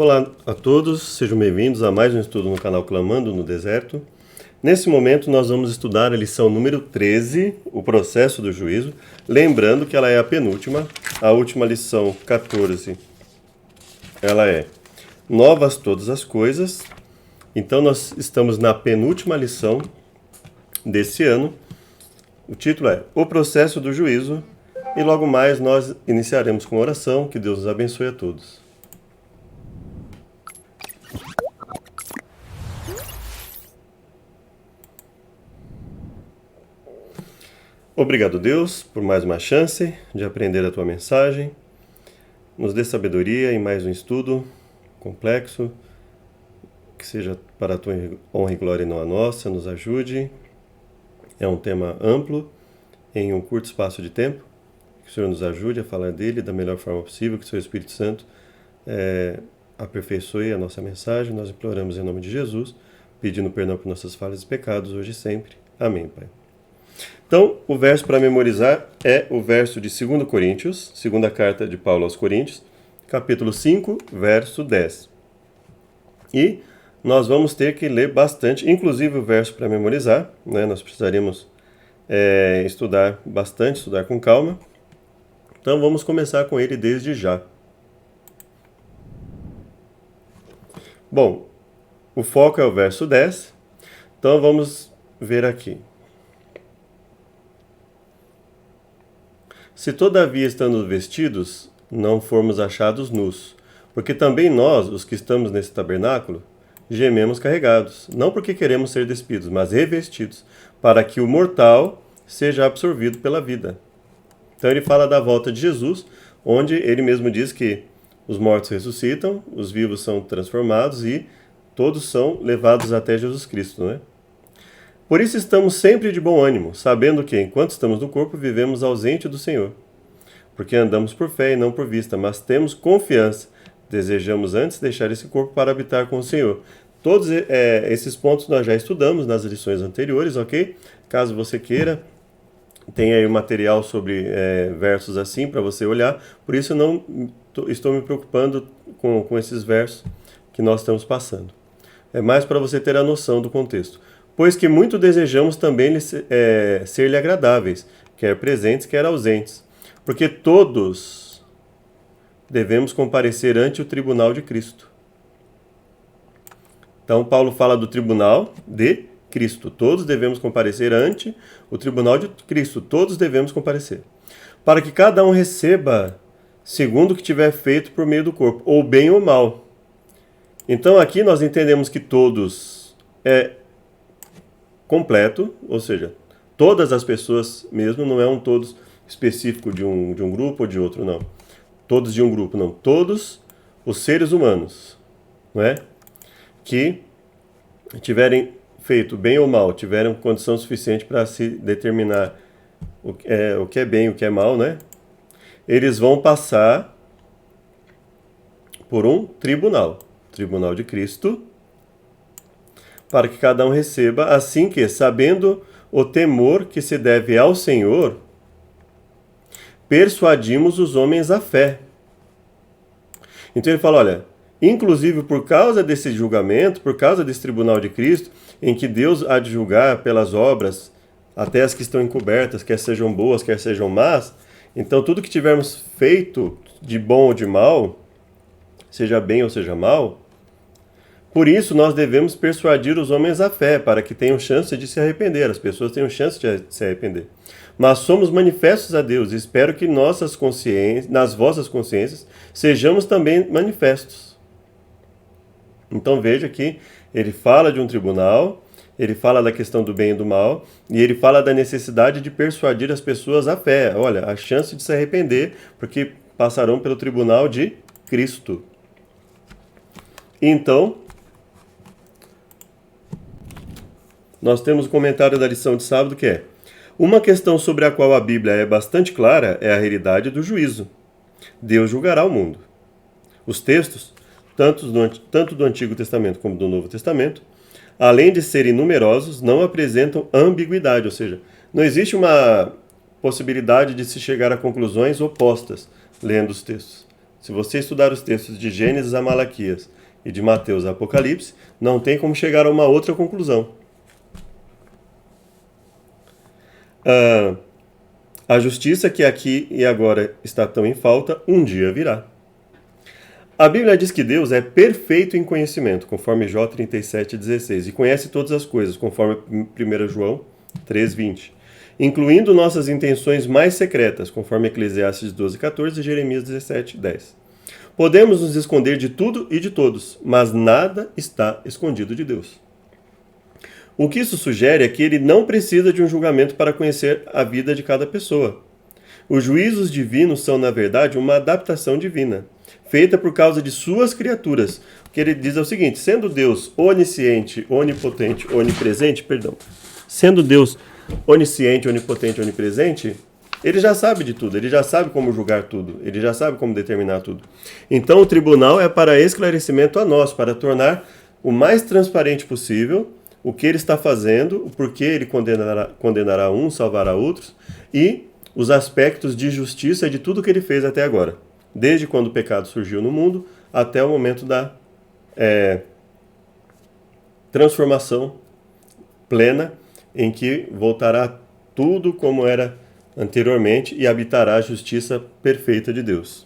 Olá a todos, sejam bem-vindos a mais um estudo no canal Clamando no Deserto. Nesse momento nós vamos estudar a lição número 13, o processo do juízo, lembrando que ela é a penúltima, a última lição 14, ela é novas todas as coisas. Então nós estamos na penúltima lição desse ano, o título é O Processo do Juízo, e logo mais nós iniciaremos com oração, que Deus nos abençoe a todos. Obrigado, Deus, por mais uma chance de aprender a Tua mensagem. Nos dê sabedoria em mais um estudo complexo, que seja para a Tua honra e glória e não a nossa. Nos ajude. É um tema amplo, em um curto espaço de tempo. Que o Senhor nos ajude a falar dele da melhor forma possível, que o Seu Espírito Santo aperfeiçoe a nossa mensagem. Nós imploramos em nome de Jesus, pedindo perdão por nossas falhas e pecados, hoje e sempre. Amém, Pai. Então, o verso para memorizar é o verso de 2 Coríntios, segunda carta de Paulo aos Coríntios, capítulo 5, verso 10. E nós vamos ter que ler bastante, inclusive o verso para memorizar, né? Nós precisaríamos estudar bastante, estudar com calma. Então vamos começar com ele desde já. Bom, o foco é o verso 10, então vamos ver aqui. Se todavia estando vestidos, não formos achados nus, porque também nós, os que estamos nesse tabernáculo, gememos carregados, não porque queremos ser despidos, mas revestidos, para que o mortal seja absorvido pela vida. Então ele fala da volta de Jesus, onde ele mesmo diz que os mortos ressuscitam, os vivos são transformados e todos são levados até Jesus Cristo, não é? Por isso estamos sempre de bom ânimo, sabendo que, enquanto estamos no corpo, vivemos ausente do Senhor. Porque andamos por fé e não por vista, mas temos confiança. Desejamos antes deixar esse corpo para habitar com o Senhor. Todos esses pontos nós já estudamos nas lições anteriores, ok? Caso você queira, tem aí o material sobre versos assim para você olhar. Por isso eu não estou me preocupando com esses versos que nós estamos passando. É mais para você ter a noção do contexto. Pois que muito desejamos também ser-lhe agradáveis, quer presentes, quer ausentes. Porque todos devemos comparecer ante o tribunal de Cristo. Então, Paulo fala do tribunal de Cristo. Todos devemos comparecer ante o tribunal de Cristo. Todos devemos comparecer. Para que cada um receba segundo o que tiver feito por meio do corpo, ou bem ou mal. Então, aqui nós entendemos que todos é completo, ou seja, todas as pessoas mesmo, não é um todos específico de um grupo ou de outro, não. Todos de um grupo, não. Todos os seres humanos, não é? Que tiverem feito bem ou mal, tiveram condição suficiente para se determinar o que é bem e o que é mal, né? Eles vão passar por um tribunal de Cristo, para que cada um receba, assim que, sabendo o temor que se deve ao Senhor, persuadimos os homens à fé. Então ele fala, olha, inclusive por causa desse julgamento, por causa desse tribunal de Cristo, em que Deus há de julgar pelas obras, até as que estão encobertas, quer sejam boas, quer sejam más, então tudo que tivermos feito de bom ou de mal, seja bem ou seja mal, por isso nós devemos persuadir os homens à fé, para que tenham chance de se arrepender, as pessoas tenham chance de se arrepender. Mas somos manifestos a Deus, e espero que nas vossas consciências sejamos também manifestos. Então veja que ele fala de um tribunal, ele fala da questão do bem e do mal, e ele fala da necessidade de persuadir as pessoas à fé. Olha, a chance de se arrepender, porque passarão pelo tribunal de Cristo. Então, nós temos o comentário da lição de sábado que é: uma questão sobre a qual a Bíblia é bastante clara é a realidade do juízo. Deus julgará o mundo. Os textos, tanto do Antigo Testamento como do Novo Testamento, além de serem numerosos, não apresentam ambiguidade, ou seja, não existe uma possibilidade de se chegar a conclusões opostas lendo os textos. Se você estudar os textos de Gênesis a Malaquias e de Mateus a Apocalipse, não tem como chegar a uma outra conclusão. A justiça que aqui e agora está tão em falta, um dia virá. A Bíblia diz que Deus é perfeito em conhecimento, conforme Jó 37,16, e conhece todas as coisas, conforme 1 João 3,20, incluindo nossas intenções mais secretas, conforme Eclesiastes 12,14 e Jeremias 17,10. Podemos nos esconder de tudo e de todos, mas nada está escondido de Deus. O que isso sugere é que ele não precisa de um julgamento para conhecer a vida de cada pessoa. Os juízos divinos são, na verdade, uma adaptação divina, feita por causa de suas criaturas. O que ele diz é o seguinte: sendo Deus onisciente, onipotente, onipresente, sendo Deus onisciente, onipotente, onipresente, ele já sabe de tudo, ele já sabe como julgar tudo, ele já sabe como determinar tudo. Então o tribunal é para esclarecimento a nós, para tornar o mais transparente possível o que ele está fazendo, o porquê ele condenará uns, salvará outros, e os aspectos de justiça de tudo que ele fez até agora. Desde quando o pecado surgiu no mundo até o momento da transformação plena, em que voltará tudo como era anteriormente e habitará a justiça perfeita de Deus.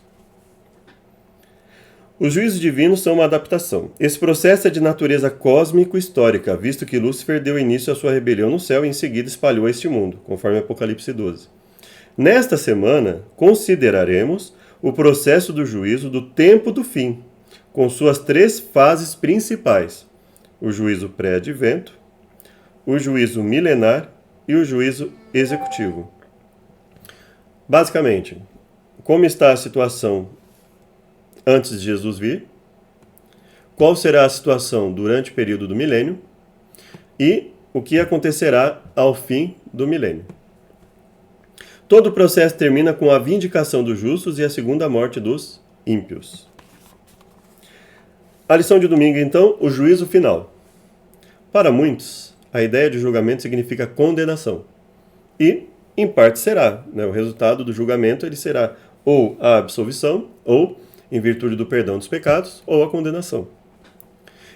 Os juízos divinos são uma adaptação. Esse processo é de natureza cósmico-histórica, visto que Lúcifer deu início à sua rebelião no céu e em seguida espalhou a este mundo, conforme Apocalipse 12. Nesta semana, consideraremos o processo do juízo do tempo do fim, com suas 3 fases principais: o juízo pré-advento, o juízo milenar e o juízo executivo. Basicamente, como está a situação antes de Jesus vir, qual será a situação durante o período do milênio e o que acontecerá ao fim do milênio. Todo o processo termina com a vindicação dos justos e a segunda morte dos ímpios. A lição de domingo, então, o juízo final. Para muitos, a ideia de julgamento significa condenação. E, em parte, será. O resultado do julgamento ele será ou a absolvição, ou, em virtude do perdão dos pecados, ou a condenação.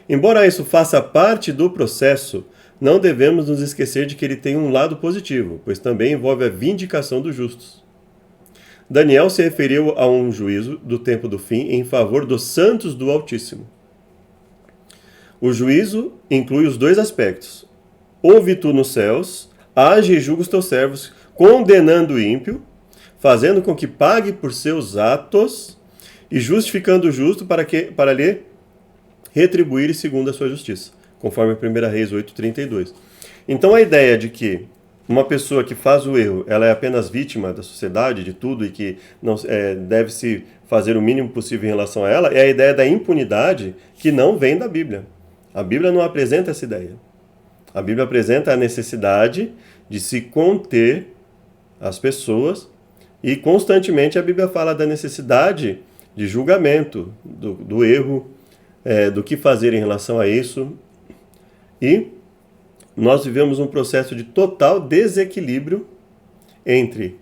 Embora isso faça parte do processo, não devemos nos esquecer de que ele tem um lado positivo, pois também envolve a vindicação dos justos. Daniel se referiu a um juízo do tempo do fim em favor dos santos do Altíssimo. O juízo inclui os 2 aspectos. Ouve tu nos céus, age e julga os teus servos, condenando o ímpio, fazendo com que pague por seus atos e justificando o justo para lhe retribuir segundo a sua justiça, conforme 1 Reis 8:32. Então a ideia de que uma pessoa que faz o erro, ela é apenas vítima da sociedade, de tudo, e que não deve-se fazer o mínimo possível em relação a ela, é a ideia da impunidade que não vem da Bíblia. A Bíblia não apresenta essa ideia. A Bíblia apresenta a necessidade de se conter as pessoas e constantemente a Bíblia fala da necessidade de julgamento, do erro, do que fazer em relação a isso. E nós vivemos um processo de total desequilíbrio entre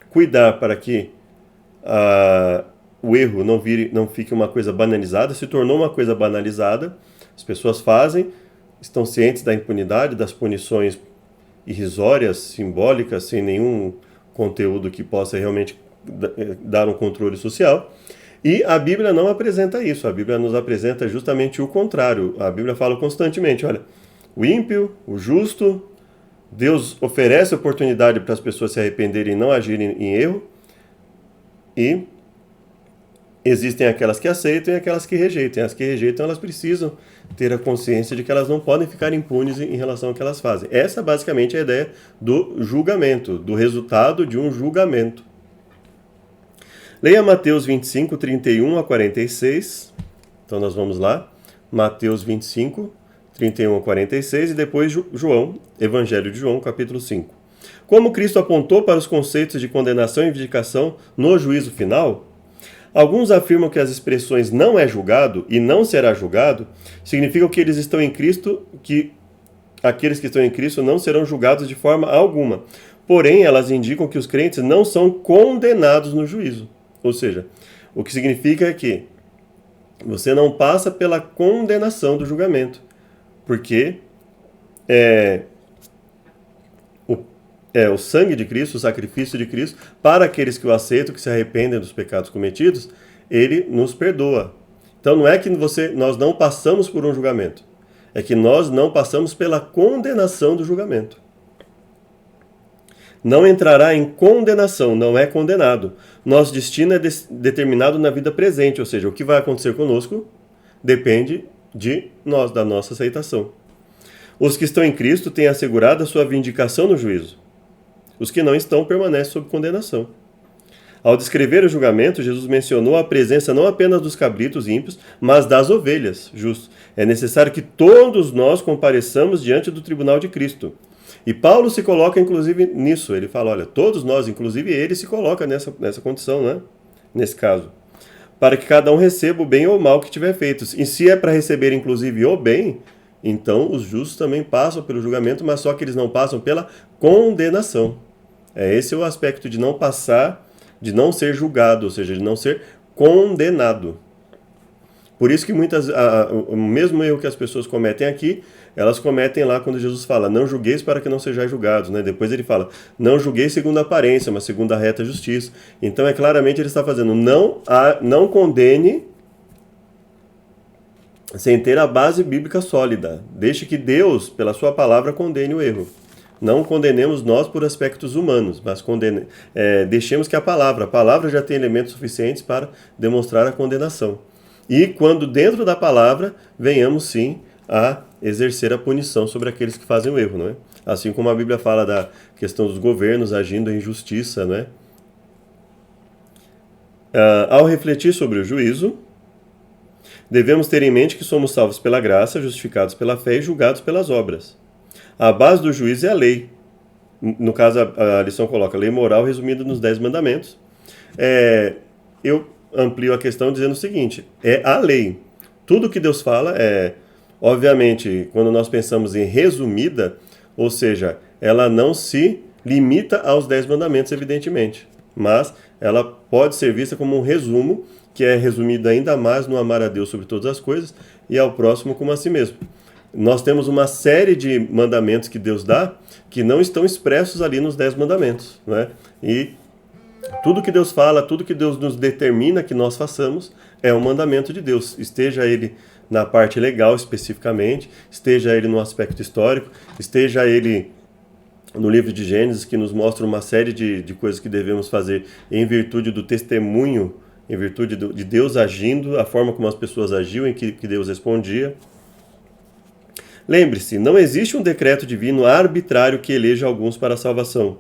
cuidar para que o erro não fique uma coisa banalizada, se tornou uma coisa banalizada, as pessoas fazem, estão cientes da impunidade, das punições irrisórias, simbólicas, sem nenhum conteúdo que possa realmente dar um controle social. E a Bíblia não apresenta isso, a Bíblia nos apresenta justamente o contrário. A Bíblia fala constantemente, olha, o ímpio, o justo, Deus oferece oportunidade para as pessoas se arrependerem e não agirem em erro, e existem aquelas que aceitam e aquelas que rejeitam. As que rejeitam, elas precisam ter a consciência de que elas não podem ficar impunes em relação ao que elas fazem. Essa basicamente é a ideia do julgamento, do resultado de um julgamento. Leia Mateus 25, 31 a 46. Então nós vamos lá. Mateus 25, 31 a 46 e depois João, Evangelho de João, capítulo 5. Como Cristo apontou para os conceitos de condenação e vindicação no juízo final, alguns afirmam que as expressões não é julgado e não será julgado significam que eles estão em Cristo, que aqueles que estão em Cristo não serão julgados de forma alguma. Porém, elas indicam que os crentes não são condenados no juízo. Ou seja, o que significa é que você não passa pela condenação do julgamento, porque é, o sangue de Cristo, o sacrifício de Cristo, para aqueles que o aceitam, que se arrependem dos pecados cometidos, ele nos perdoa. Então não é que nós não passamos por um julgamento, é que nós não passamos pela condenação do julgamento. Não entrará em condenação, não é condenado. Nosso destino é determinado na vida presente, ou seja, o que vai acontecer conosco depende de nós, da nossa aceitação. Os que estão em Cristo têm assegurado a sua vindicação no juízo. Os que não estão permanecem sob condenação. Ao descrever o julgamento, Jesus mencionou a presença não apenas dos cabritos ímpios, mas das ovelhas justos. É necessário que todos nós compareçamos diante do tribunal de Cristo. E Paulo se coloca, inclusive, nisso. Ele fala, olha, todos nós, inclusive ele, se coloca nessa condição, né? Nesse caso. Para que cada um receba o bem ou o mal que tiver feito. E se é para receber, inclusive, o bem, então os justos também passam pelo julgamento, mas só que eles não passam pela condenação. Esse é o aspecto de não passar, de não ser julgado, ou seja, de não ser condenado. Por isso que o mesmo erro que as pessoas cometem aqui, elas cometem lá quando Jesus fala, não julgueis para que não sejais julgados, né? Depois ele fala, não julgueis segundo a aparência, mas segundo a reta justiça. Então claramente ele está fazendo, não condene sem ter a base bíblica sólida. Deixe que Deus, pela sua palavra, condene o erro. Não condenemos nós por aspectos humanos, mas deixemos que a palavra já tem elementos suficientes para demonstrar a condenação. E quando dentro da palavra, venhamos sim a exercer a punição sobre aqueles que fazem o erro, não é? Assim como a Bíblia fala da questão dos governos agindo em justiça, não é? Ao refletir sobre o juízo, devemos ter em mente que somos salvos pela graça, justificados pela fé e julgados pelas obras. A base do juízo é a lei. No caso, a lição coloca a lei moral resumida nos 10 mandamentos. Eu amplio a questão dizendo o seguinte, é a lei. Tudo que Deus fala obviamente, quando nós pensamos em resumida, ou seja, ela não se limita aos 10 mandamentos, evidentemente, mas ela pode ser vista como um resumo, que é resumido ainda mais no amar a Deus sobre todas as coisas e ao próximo como a si mesmo. Nós temos uma série de mandamentos que Deus dá que não estão expressos ali nos 10 mandamentos, não é? E tudo que Deus fala, tudo que Deus nos determina que nós façamos é um mandamento de Deus, esteja ele na parte legal especificamente, esteja ele no aspecto histórico, esteja ele no livro de Gênesis, que nos mostra uma série de coisas que devemos fazer em virtude do testemunho, em virtude de Deus agindo, a forma como as pessoas agiam e que Deus respondia. Lembre-se, não existe um decreto divino arbitrário que eleja alguns para a salvação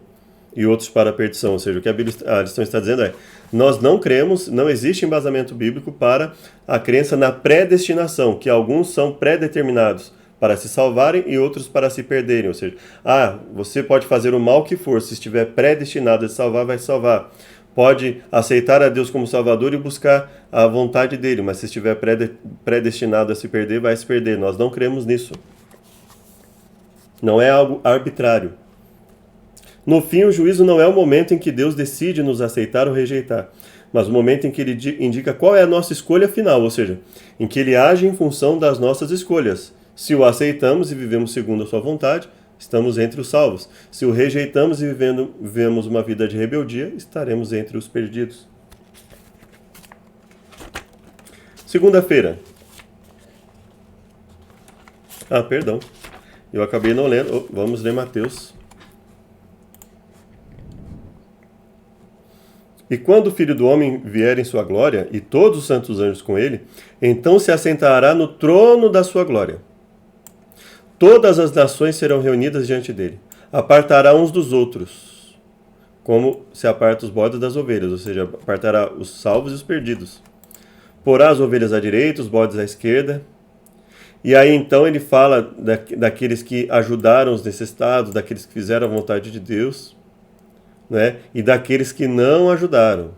e outros para a perdição. Ou seja, o que a lição está dizendo é, nós não cremos, não existe embasamento bíblico para a crença na predestinação, que alguns são predeterminados para se salvarem e outros para se perderem. Ou seja, você pode fazer o mal que for, se estiver predestinado a se salvar, vai se salvar. Pode aceitar a Deus como Salvador e buscar a vontade dele, mas se estiver predestinado a se perder, vai se perder. Nós não cremos nisso. Não é algo arbitrário. No fim, o juízo não é o momento em que Deus decide nos aceitar ou rejeitar, mas o momento em que Ele indica qual é a nossa escolha final, ou seja, em que Ele age em função das nossas escolhas. Se o aceitamos e vivemos segundo a sua vontade, estamos entre os salvos. Se o rejeitamos e vivemos uma vida de rebeldia, estaremos entre os perdidos. Segunda-feira. Perdão. Eu acabei não lendo. Vamos ler Mateus. E quando o Filho do Homem vier em sua glória, e todos os santos anjos com ele, então se assentará no trono da sua glória. Todas as nações serão reunidas diante dele. Apartará uns dos outros, como se aparta os bodes das ovelhas, ou seja, apartará os salvos e os perdidos. Porá as ovelhas à direita, os bodes à esquerda. E aí então ele fala daqueles que ajudaram os necessitados, daqueles que fizeram a vontade de Deus, né? E daqueles que não ajudaram.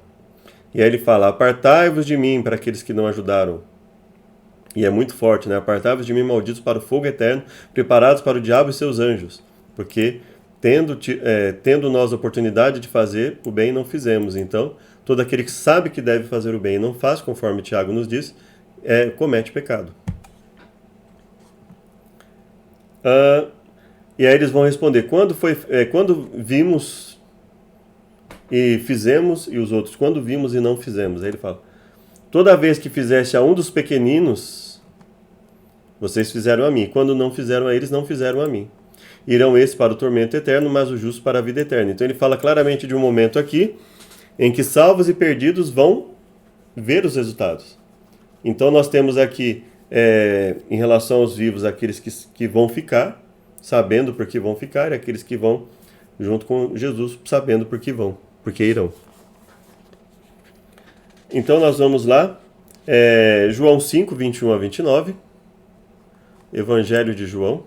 E aí ele fala, apartai-vos de mim para aqueles que não ajudaram. E é muito forte, né? Apartai-vos de mim, malditos, para o fogo eterno, preparados para o diabo e seus anjos. Porque tendo nós a oportunidade de fazer o bem, não fizemos. Então, todo aquele que sabe que deve fazer o bem e não faz, conforme Tiago nos diz, comete pecado. E aí eles vão responder, quando vimos e fizemos, e os outros, quando vimos e não fizemos. Aí ele fala, toda vez que fizeste a um dos pequeninos, vocês fizeram a mim. Quando não fizeram a eles, não fizeram a mim. Irão esses para o tormento eterno, mas os justos para a vida eterna. Então ele fala claramente de um momento aqui, em que salvos e perdidos vão ver os resultados. Então nós temos aqui, em relação aos vivos, aqueles que vão ficar, sabendo por que vão ficar, e aqueles que vão junto com Jesus, sabendo por que vão, porque irão. Então nós vamos lá, João 5, 21 a 29, Evangelho de João.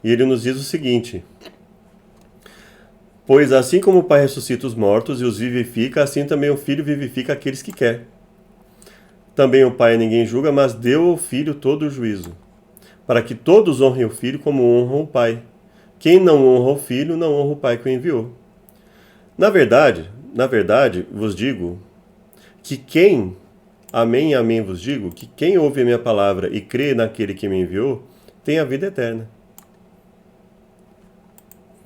E ele nos diz o seguinte: pois assim como o Pai ressuscita os mortos e os vivifica, assim também o Filho vivifica aqueles que quer. Também o Pai ninguém julga, mas deu ao Filho todo o juízo, para que todos honrem o Filho como honram o Pai. Quem não honra o Filho, não honra o Pai que o enviou. Na verdade, vos digo que amém, amém vos digo, que quem ouve a minha palavra e crê naquele que me enviou, tem a vida eterna.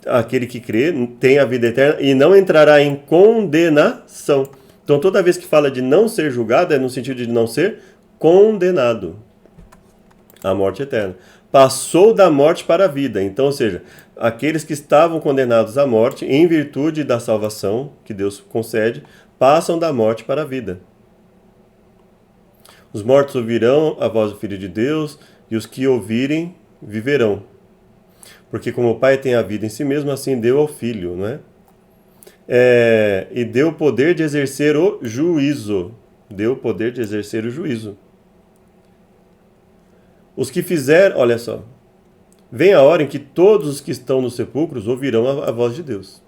Aquele que crê tem a vida eterna e não entrará em condenação. Então toda vez que fala de não ser julgado, é no sentido de não ser condenado à morte eterna. Passou da morte para a vida. Então, ou seja, aqueles que estavam condenados à morte, em virtude da salvação que Deus concede, passam da morte para a vida. Os mortos ouvirão a voz do Filho de Deus, e os que ouvirem viverão. Porque como o Pai tem a vida em si mesmo, assim deu ao Filho, não é? E deu o poder de exercer o juízo. Deu o poder de exercer o juízo. Os que fizeram, olha só, vem a hora em que todos os que estão nos sepulcros ouvirão a voz de Deus.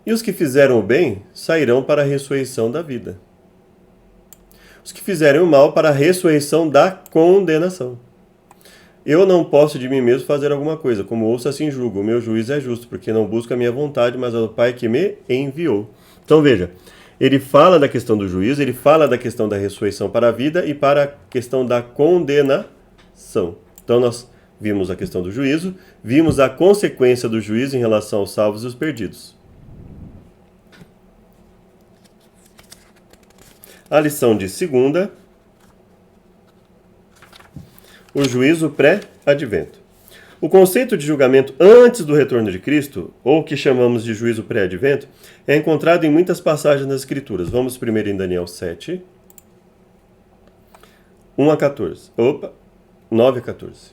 E os que fizeram o bem sairão para a ressurreição da vida. Os que fizerem o mal para a ressurreição da condenação. Eu não posso de mim mesmo fazer alguma coisa, como ouço assim julgo, o meu juízo é justo, porque não busco a minha vontade, mas a do Pai que me enviou. Então veja, ele fala da questão do juízo, ele fala da questão da ressurreição para a vida e para a questão da condenação. Então nós vimos a questão do juízo, vimos a consequência do juízo em relação aos salvos e os perdidos. A lição de segunda, o juízo pré-advento. O conceito de julgamento antes do retorno de Cristo, ou o que chamamos de juízo pré-advento, é encontrado em muitas passagens das Escrituras. Vamos primeiro em Daniel 7, 1 a 14. 9 a 14.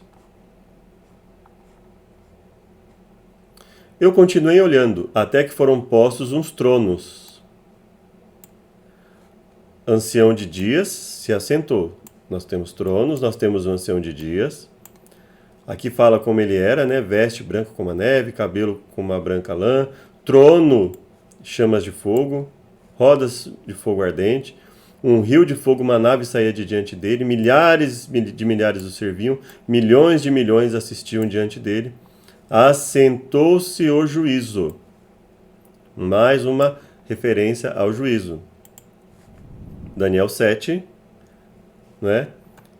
Eu continuei olhando, até que foram postos uns tronos. Ancião de dias se assentou. Nós temos tronos, nós temos o ancião de dias. Aqui fala como ele era, né? Veste branco como a neve, cabelo como uma branca lã, trono, chamas de fogo, rodas de fogo ardente, um rio de fogo, uma nave saía de diante dele, milhares de milhares o serviam, milhões de milhões assistiam diante dele. Assentou-se o juízo. Mais uma referência ao juízo. Daniel 7, né?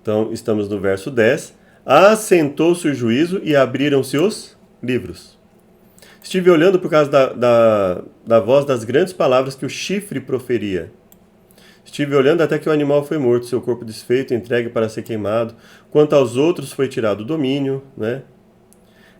Então, estamos no verso 10. Assentou-se o juízo e abriram-se os livros. Estive olhando por causa da voz das grandes palavras que o chifre proferia. Estive olhando até que o animal foi morto, seu corpo desfeito, entregue para ser queimado. Quanto aos outros, foi tirado o domínio, né?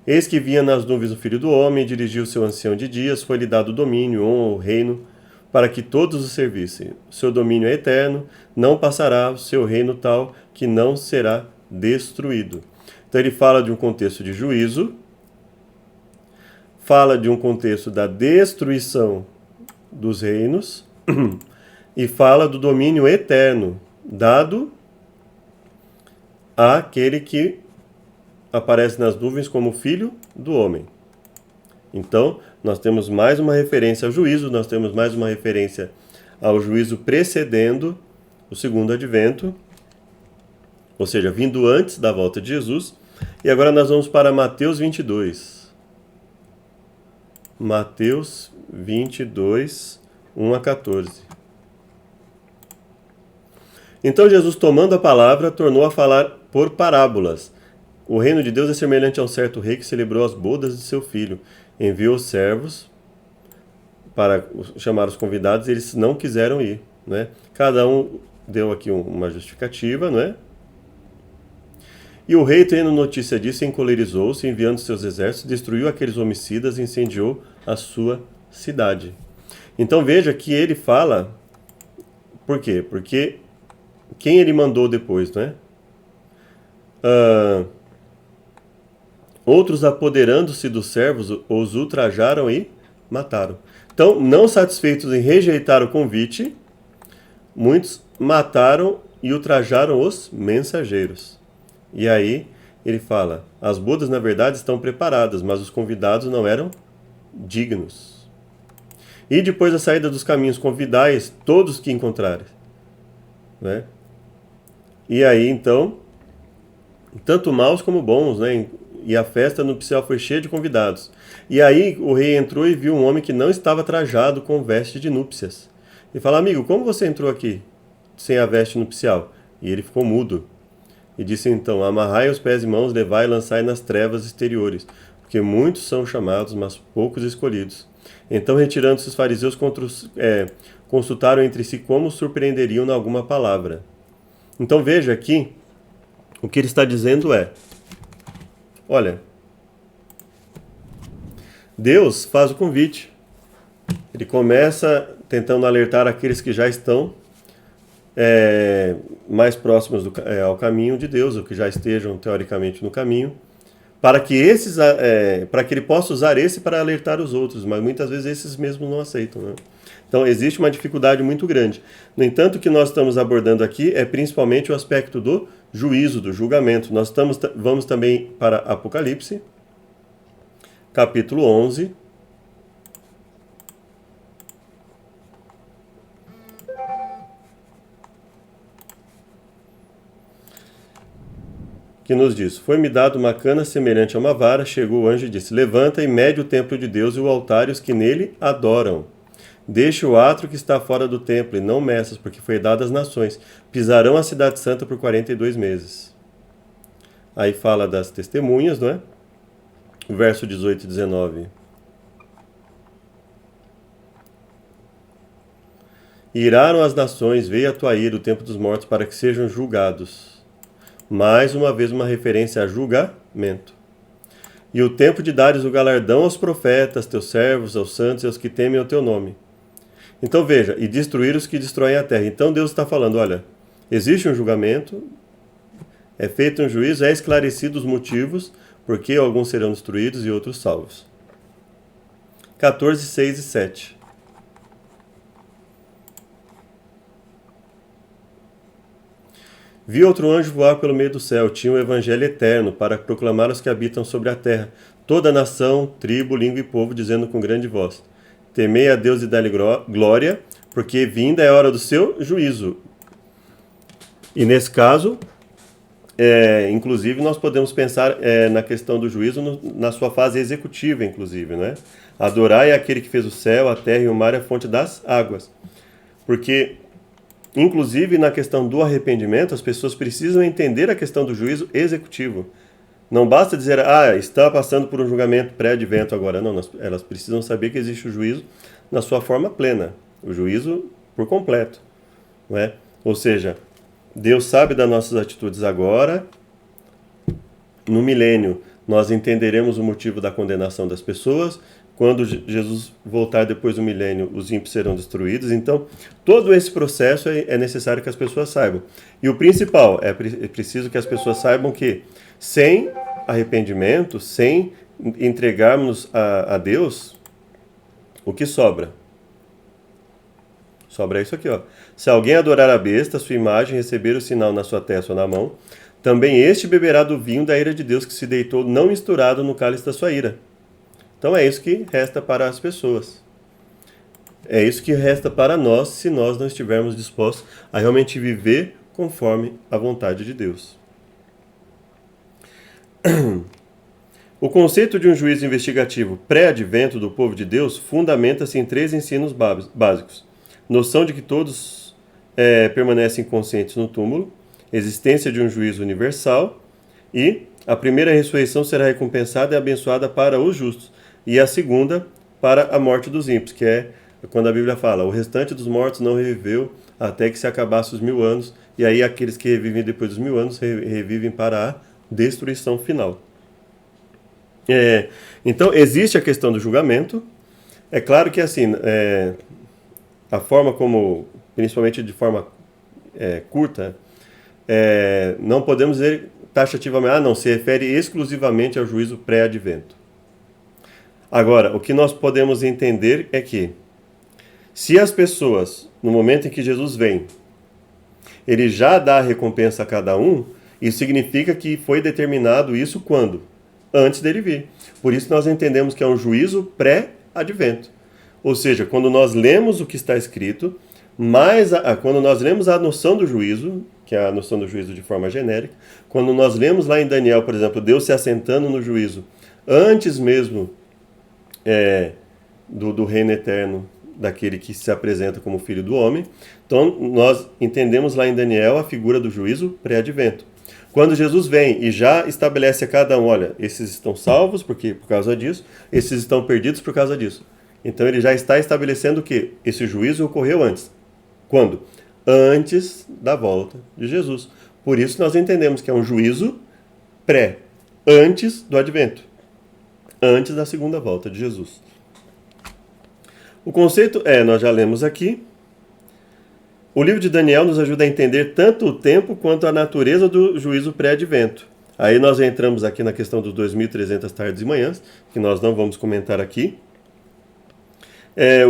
Eis que vinha nas nuvens o Filho do Homem, dirigiu o seu ancião de dias, foi-lhe dado o domínio, honra, o reino, para que todos o servissem. O seu domínio é eterno, não passará, o seu reino tal que não será destruído. Então ele fala de um contexto de juízo, fala de um contexto da destruição dos reinos e fala do domínio eterno dado àquele que aparece nas nuvens como filho do homem. Então, nós temos mais uma referência ao juízo, nós temos mais uma referência ao juízo precedendo o segundo advento, ou seja, vindo antes da volta de Jesus. E agora nós vamos para Mateus 22. Mateus 22, 1 a 14. Então Jesus, tomando a palavra, tornou a falar por parábolas. O reino de Deus é semelhante a um certo rei que celebrou as bodas de seu filho. Enviou os servos para chamar os convidados e eles não quiseram ir, né? Cada um deu aqui uma justificativa, né? E o rei, tendo notícia disso, encolerizou-se, enviando seus exércitos, destruiu aqueles homicidas e incendiou a sua cidade. Então veja que ele fala, por quê? Porque quem ele mandou depois, né? Outros, apoderando-se dos servos, os ultrajaram e mataram. Então, não satisfeitos em rejeitar o convite, muitos mataram e ultrajaram os mensageiros. E aí ele fala: as bodas na verdade estão preparadas, mas os convidados não eram dignos. E depois da saída dos caminhos, convidais todos que encontrarem. Né? E aí então, tanto maus como bons, né? E a festa nupcial foi cheia de convidados. E aí o rei entrou e viu um homem que não estava trajado com veste de núpcias. E fala: amigo, como você entrou aqui sem a veste nupcial? E ele ficou mudo. E disse então: amarrai os pés e mãos, levai e lançai nas trevas exteriores, porque muitos são chamados, mas poucos escolhidos. Então, retirando-se os fariseus, consultaram entre si como surpreenderiam em alguma palavra. Então veja aqui, o que ele está dizendo é: olha, Deus faz o convite. Ele começa tentando alertar aqueles que já estão mais próximos ao caminho de Deus, ou que já estejam teoricamente no caminho, para que ele possa usar esse para alertar os outros, mas muitas vezes esses mesmos não aceitam, né? Então existe uma dificuldade muito grande. No entanto, o que nós estamos abordando aqui é principalmente o aspecto do juízo, do julgamento. Nós vamos também para Apocalipse, capítulo 11. Que nos diz: foi-me dado uma cana semelhante a uma vara, chegou o anjo e disse: levanta e mede o templo de Deus e o altar e os que nele adoram. Deixa o átrio que está fora do templo, e não meças, porque foi dado às nações. Pisarão a cidade santa por 42 meses. Aí fala das testemunhas, não é? O verso 18 e 19. E iraram as nações, veio a tua ira, o tempo dos mortos, para que sejam julgados. Mais uma vez uma referência a julgamento. E o tempo de dares o galardão aos profetas, teus servos, aos santos e aos que temem o teu nome. Então veja, e destruir os que destroem a terra. Então Deus está falando: olha, existe um julgamento, é feito um juízo, é esclarecido os motivos, porque alguns serão destruídos e outros salvos. 14, 6 e 7. Vi outro anjo voar pelo meio do céu, tinha um evangelho eterno, para proclamar aos que habitam sobre a terra, toda nação, tribo, língua e povo, dizendo com grande voz: temei a Deus e dá-lhe glória, porque vinda é a hora do seu juízo. E nesse caso, inclusive, nós podemos pensar na questão do juízo na sua fase executiva, inclusive, né? Adorai aquele que fez o céu, a terra e o mar e a fonte das águas. Porque, inclusive, na questão do arrependimento, as pessoas precisam entender a questão do juízo executivo. Não basta dizer: está passando por um julgamento pré-advento agora. Não, elas precisam saber que existe o juízo na sua forma plena, o juízo por completo, não é? Ou seja, Deus sabe das nossas atitudes agora. No milênio, nós entenderemos o motivo da condenação das pessoas. Quando Jesus voltar depois do milênio, os ímpios serão destruídos. Então, todo esse processo é necessário que as pessoas saibam. E o principal, é preciso que as pessoas saibam que, sem arrependimento, sem entregarmos a Deus, o que sobra? Sobra isso aqui, ó. Se alguém adorar a besta, sua imagem, receber o sinal na sua testa ou na mão, também este beberá do vinho da ira de Deus que se deitou não misturado no cálice da sua ira. Então é isso que resta para as pessoas. É isso que resta para nós, se nós não estivermos dispostos a realmente viver conforme a vontade de Deus. O conceito de um juízo investigativo pré-advento do povo de Deus fundamenta-se em 3 ensinos básicos. Noção de que todos permanecem conscientes no túmulo, existência de um juízo universal e a primeira ressurreição será recompensada e abençoada para os justos e a segunda para a morte dos ímpios, que é quando a Bíblia fala, o restante dos mortos não reviveu até que se acabasse os 1000 anos, e aí aqueles que revivem depois dos 1000 anos revivem para a destruição final. Então, existe a questão do julgamento. É claro que, assim, a forma como, principalmente de forma curta, não podemos dizer taxativamente, não, se refere exclusivamente ao juízo pré-advento. Agora, o que nós podemos entender é que, se as pessoas, no momento em que Jesus vem, ele já dá a recompensa a cada um, isso significa que foi determinado isso quando? Antes dele vir. Por isso nós entendemos que é um juízo pré-advento. Ou seja, quando nós lemos o que está escrito, quando nós lemos a noção do juízo, que é a noção do juízo de forma genérica, quando nós lemos lá em Daniel, por exemplo, Deus se assentando no juízo, antes mesmo do reino eterno, daquele que se apresenta como filho do homem, então nós entendemos lá em Daniel a figura do juízo pré-advento. Quando Jesus vem e já estabelece a cada um, olha, esses estão salvos por causa disso, esses estão perdidos por causa disso. Então ele já está estabelecendo o quê? Esse juízo ocorreu antes. Quando? Antes da volta de Jesus. Por isso nós entendemos que é um juízo antes do advento. Antes da segunda volta de Jesus. O conceito nós já lemos aqui. O livro de Daniel nos ajuda a entender tanto o tempo quanto a natureza do juízo pré-advento. Aí nós entramos aqui na questão dos 2.300 tardes e manhãs, que nós não vamos comentar aqui.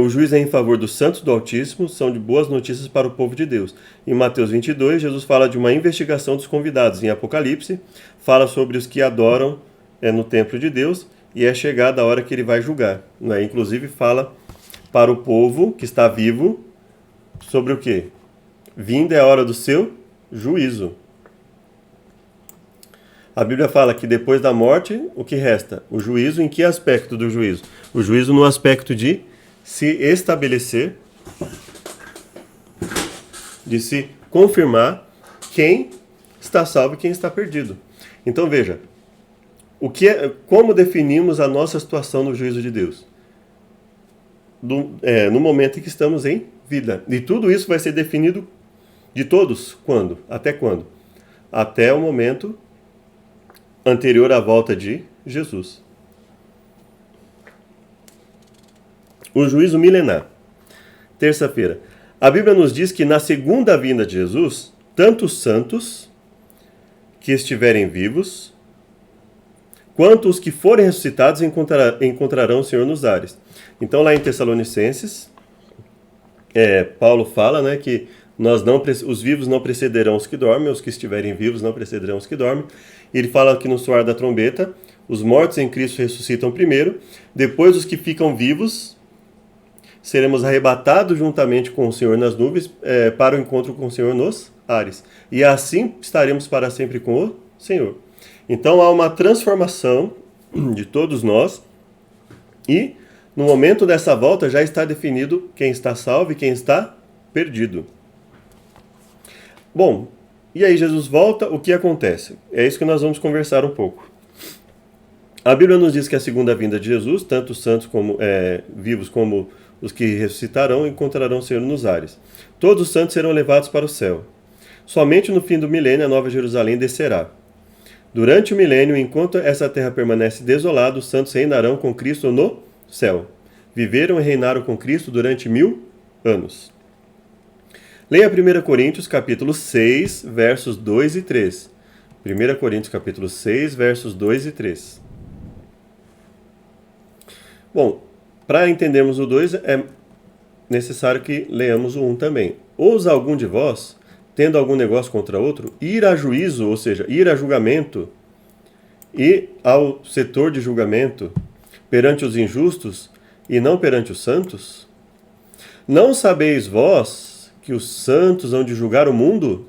O juízo é em favor dos santos do Altíssimo, são de boas notícias para o povo de Deus. Em Mateus 22, Jesus fala de uma investigação dos convidados. Em Apocalipse, fala sobre os que adoram no templo de Deus, e é chegada a hora que ele vai julgar. Inclusive fala para o povo que está vivo sobre o quê? Vinda é a hora do seu juízo. A Bíblia fala que depois da morte, o que resta? O juízo. Em que aspecto do juízo? O juízo no aspecto de se estabelecer, de se confirmar quem está salvo e quem está perdido. Então veja, como definimos a nossa situação no juízo de Deus? No momento em que estamos em vida. E tudo isso vai ser definido de todos. Quando? Até quando? Até o momento anterior à volta de Jesus. O juízo milenar. Terça-feira. A Bíblia nos diz que na segunda vinda de Jesus, tanto os santos que estiverem vivos, quanto os que forem ressuscitados encontrarão o Senhor nos ares. Então lá em Tessalonicenses, Paulo fala que os vivos não precederão os que dormem, os que estiverem vivos não precederão os que dormem. Ele fala que no soar da trombeta, os mortos em Cristo ressuscitam primeiro, depois os que ficam vivos seremos arrebatados juntamente com o Senhor nas nuvens para o encontro com o Senhor nos ares. E assim estaremos para sempre com o Senhor. Então há uma transformação de todos nós e no momento dessa volta já está definido quem está salvo e quem está perdido. Bom, e aí Jesus volta, o que acontece? É isso que nós vamos conversar um pouco. A Bíblia nos diz que a segunda vinda de Jesus, tanto os santos vivos como os que ressuscitarão, encontrarão o Senhor nos ares. Todos os santos serão levados para o céu. Somente no fim do milênio a Nova Jerusalém descerá. Durante o milênio, enquanto essa terra permanece desolada, os santos reinarão com Cristo no céu. Viveram e reinaram com Cristo durante 1000 anos. Leia 1 Coríntios capítulo 6, versos 2 e 3. 1 Coríntios capítulo 6, versos 2 e 3. Bom, para entendermos o 2, é necessário que leamos o 1 também. Ousa algum de vós, tendo algum negócio contra outro, ir a juízo, ou seja, ir a julgamento, e ao setor de julgamento, perante os injustos e não perante os santos? Não sabeis vós que os santos hão de julgar o mundo?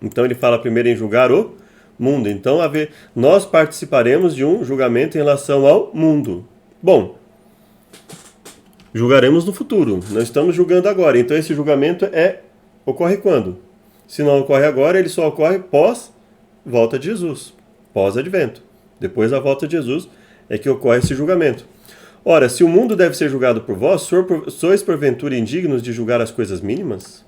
Então ele fala primeiro em julgar o mundo. Então, nós participaremos de um julgamento em relação ao mundo. Bom, julgaremos no futuro, não estamos julgando agora. Então, esse julgamento ocorre quando? Se não ocorre agora, ele só ocorre pós volta de Jesus, pós-advento. Depois da volta de Jesus é que ocorre esse julgamento. Ora, se o mundo deve ser julgado por vós, sois porventura indignos de julgar as coisas mínimas?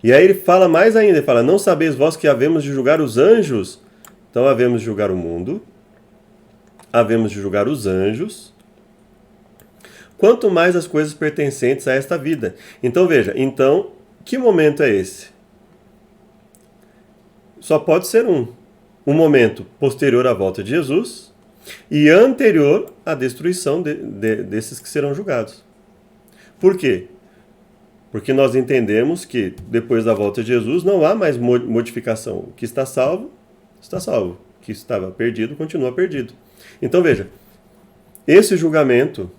E aí ele fala mais ainda, ele fala, não sabeis vós que havemos de julgar os anjos? Então havemos de julgar o mundo, havemos de julgar os anjos, quanto mais as coisas pertencentes a esta vida. Então veja, que momento é esse? Só pode ser um momento posterior à volta de Jesus e anterior à destruição desses que serão julgados. Por quê? Porque nós entendemos que depois da volta de Jesus não há mais modificação. O que está salvo, está salvo. O que estava perdido, continua perdido. Então veja, esse julgamento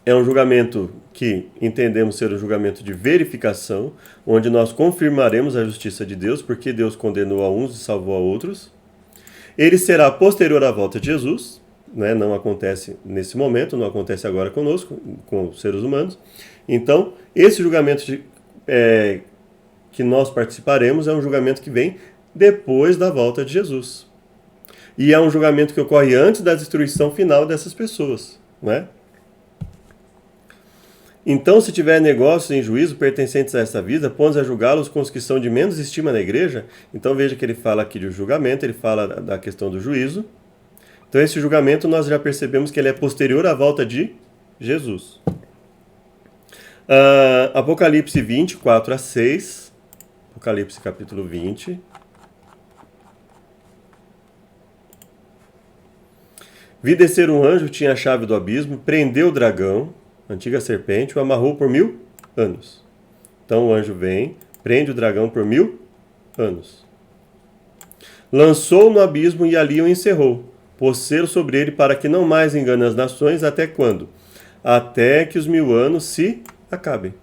é um julgamento que entendemos ser um julgamento de verificação, onde nós confirmaremos a justiça de Deus, porque Deus condenou a uns e salvou a outros. Ele será posterior à volta de Jesus, né? Não acontece nesse momento, não acontece agora conosco, com os seres humanos. Então, esse julgamento que nós participaremos é um julgamento que vem depois da volta de Jesus. E é um julgamento que ocorre antes da destruição final dessas pessoas, né? Então, se tiver negócios em juízo pertencentes a esta vida, põe a julgá-los com os que são de menos estima na igreja. Então, veja que ele fala aqui de julgamento, ele fala da questão do juízo. Então, esse julgamento nós já percebemos que ele é posterior à volta de Jesus. Apocalipse 20, 4 a 6. Apocalipse capítulo 20. Vi descer um anjo, tinha a chave do abismo, prendeu o dragão, antiga serpente, o amarrou por 1000 anos. Então o anjo vem, prende o dragão por 1000 anos. Lançou no abismo e ali o encerrou. Pôs selo sobre ele para que não mais engane as nações. Até quando? Até que os 1000 anos se acabem.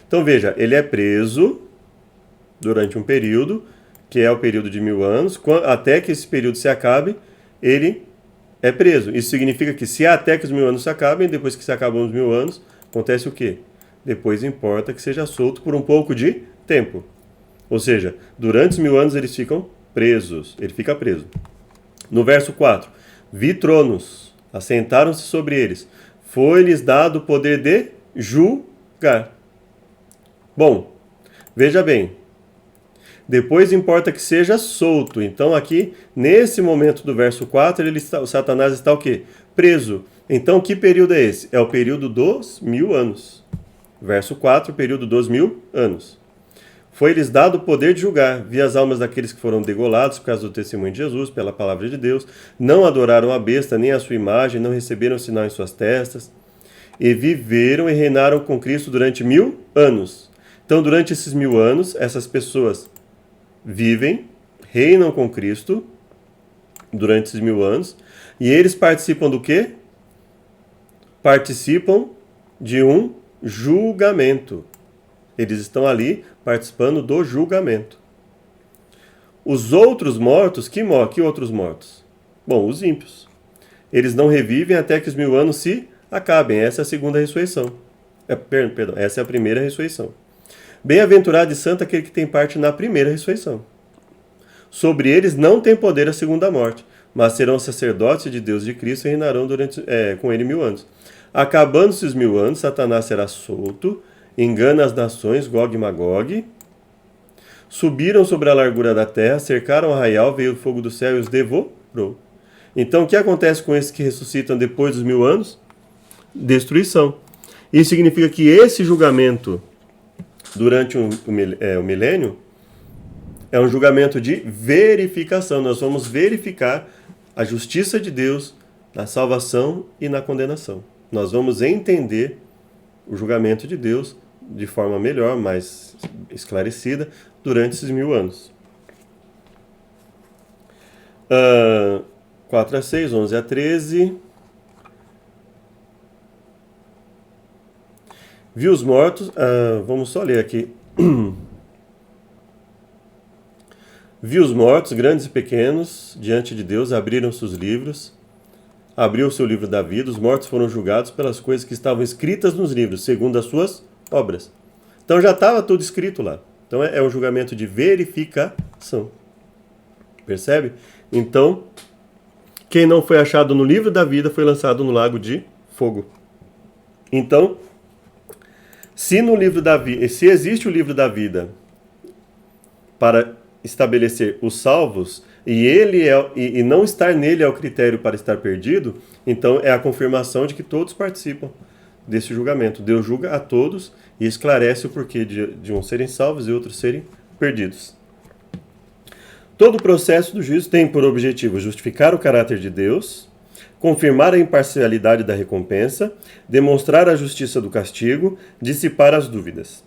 Então veja, ele é preso durante um período, que é o período de 1000 anos. Até que esse período se acabe, ele é preso. Isso significa que se até que os 1000 anos se acabem, depois que se acabam os 1000 anos, acontece o quê? Depois importa que seja solto por um pouco de tempo. Ou seja, durante os 1000 anos eles ficam presos. Ele fica preso. No verso 4, vi tronos, assentaram-se sobre eles. Foi-lhes dado o poder de julgar. Bom, veja bem. Depois importa que seja solto. Então aqui, nesse momento do verso 4, o Satanás está o quê? Preso. Então que período é esse? É o período dos 1000 anos. Verso 4, período dos 1000 anos. Foi-lhes dado o poder de julgar. Vi as almas daqueles que foram degolados por causa do testemunho de Jesus, pela palavra de Deus. Não adoraram a besta, nem a sua imagem, não receberam sinal em suas testas. E viveram e reinaram com Cristo durante 1000 anos. Então durante esses 1000 anos, essas pessoas vivem, reinam com Cristo durante esses 1000 anos, e eles participam do quê? Participam de um julgamento. Eles estão ali participando do julgamento. Os outros mortos, que outros mortos? Bom, os ímpios. Eles não revivem até que os 1000 anos se acabem. Essa é a segunda ressurreição. Perdão, essa é a primeira ressurreição. Bem-aventurado e santo aquele que tem parte na primeira ressurreição. Sobre eles não tem poder a segunda morte, mas serão sacerdotes de Deus e de Cristo e reinarão com ele 1000 anos. Acabando-se os 1000 anos, Satanás será solto, engana as nações, Gog e Magog. Subiram sobre a largura da terra, cercaram o arraial, veio o fogo do céu e os devorou. Então, o que acontece com esses que ressuscitam depois dos 1000 anos? Destruição. Isso significa que esse julgamento durante o milênio é um julgamento de verificação. Nós vamos verificar a justiça de Deus na salvação e na condenação. Nós vamos entender o julgamento de Deus de forma melhor, mais esclarecida, durante esses 1000 anos. 4 a 6, 11 a 13. Vi os mortos, vamos só ler aqui. Viu os mortos, grandes e pequenos, diante de Deus, abriram seus livros, abriu o seu livro da vida, os mortos foram julgados pelas coisas que estavam escritas nos livros, segundo as suas obras. Então já estava tudo escrito lá. Então é um julgamento de verificação. Percebe? Então, quem não foi achado no livro da vida foi lançado no lago de fogo. Então, se no livro da vida, se existe o livro da vida para estabelecer os salvos, e não estar nele é o critério para estar perdido, então é a confirmação de que todos participam desse julgamento. Deus julga a todos e esclarece o porquê de uns serem salvos e outros serem perdidos. Todo o processo do juízo tem por objetivo justificar o caráter de Deus, confirmar a imparcialidade da recompensa, demonstrar a justiça do castigo, dissipar as dúvidas.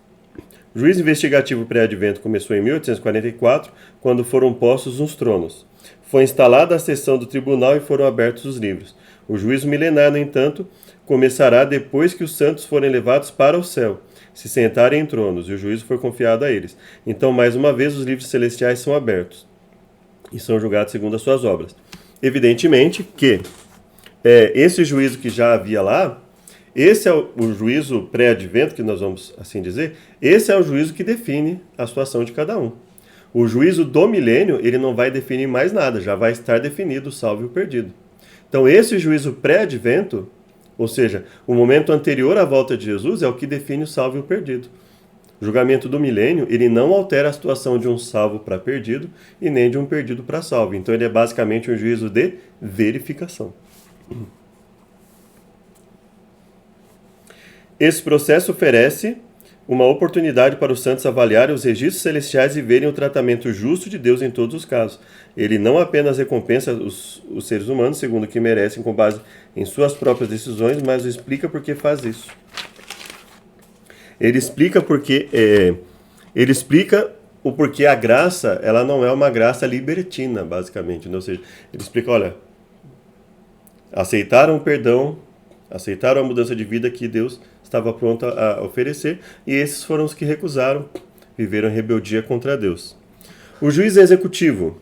O juízo investigativo pré-advento começou em 1844, quando foram postos os tronos. Foi instalada a sessão do tribunal e foram abertos os livros. O juízo milenar, no entanto, começará depois que os santos forem levados para o céu, se sentarem em tronos, e o juízo foi confiado a eles. Então, mais uma vez, os livros celestiais são abertos e são julgados segundo as suas obras. Evidentemente que esse juízo que já havia lá, esse é o juízo pré-advento, que nós vamos assim dizer, esse é o juízo que define a situação de cada um. O juízo do milênio, ele não vai definir mais nada, já vai estar definido o salvo e o perdido. Então esse juízo pré-advento, ou seja, o momento anterior à volta de Jesus, é o que define o salvo e o perdido. O julgamento do milênio, ele não altera a situação de um salvo para perdido e nem de um perdido para salvo. Então ele é basicamente um juízo de verificação. Esse processo oferece uma oportunidade para os santos avaliarem os registros celestiais e verem o tratamento justo de Deus em todos os casos. Ele não apenas recompensa os seres humanos segundo o que merecem com base em suas próprias decisões, mas explica por que faz isso. Ele explica o porquê a graça, ela não é uma graça libertina, basicamente. Ou seja, ele explica, olha, aceitaram o perdão, aceitaram a mudança de vida que Deus estava pronto a oferecer, e esses foram os que recusaram, viveram em rebeldia contra Deus. O juiz executivo,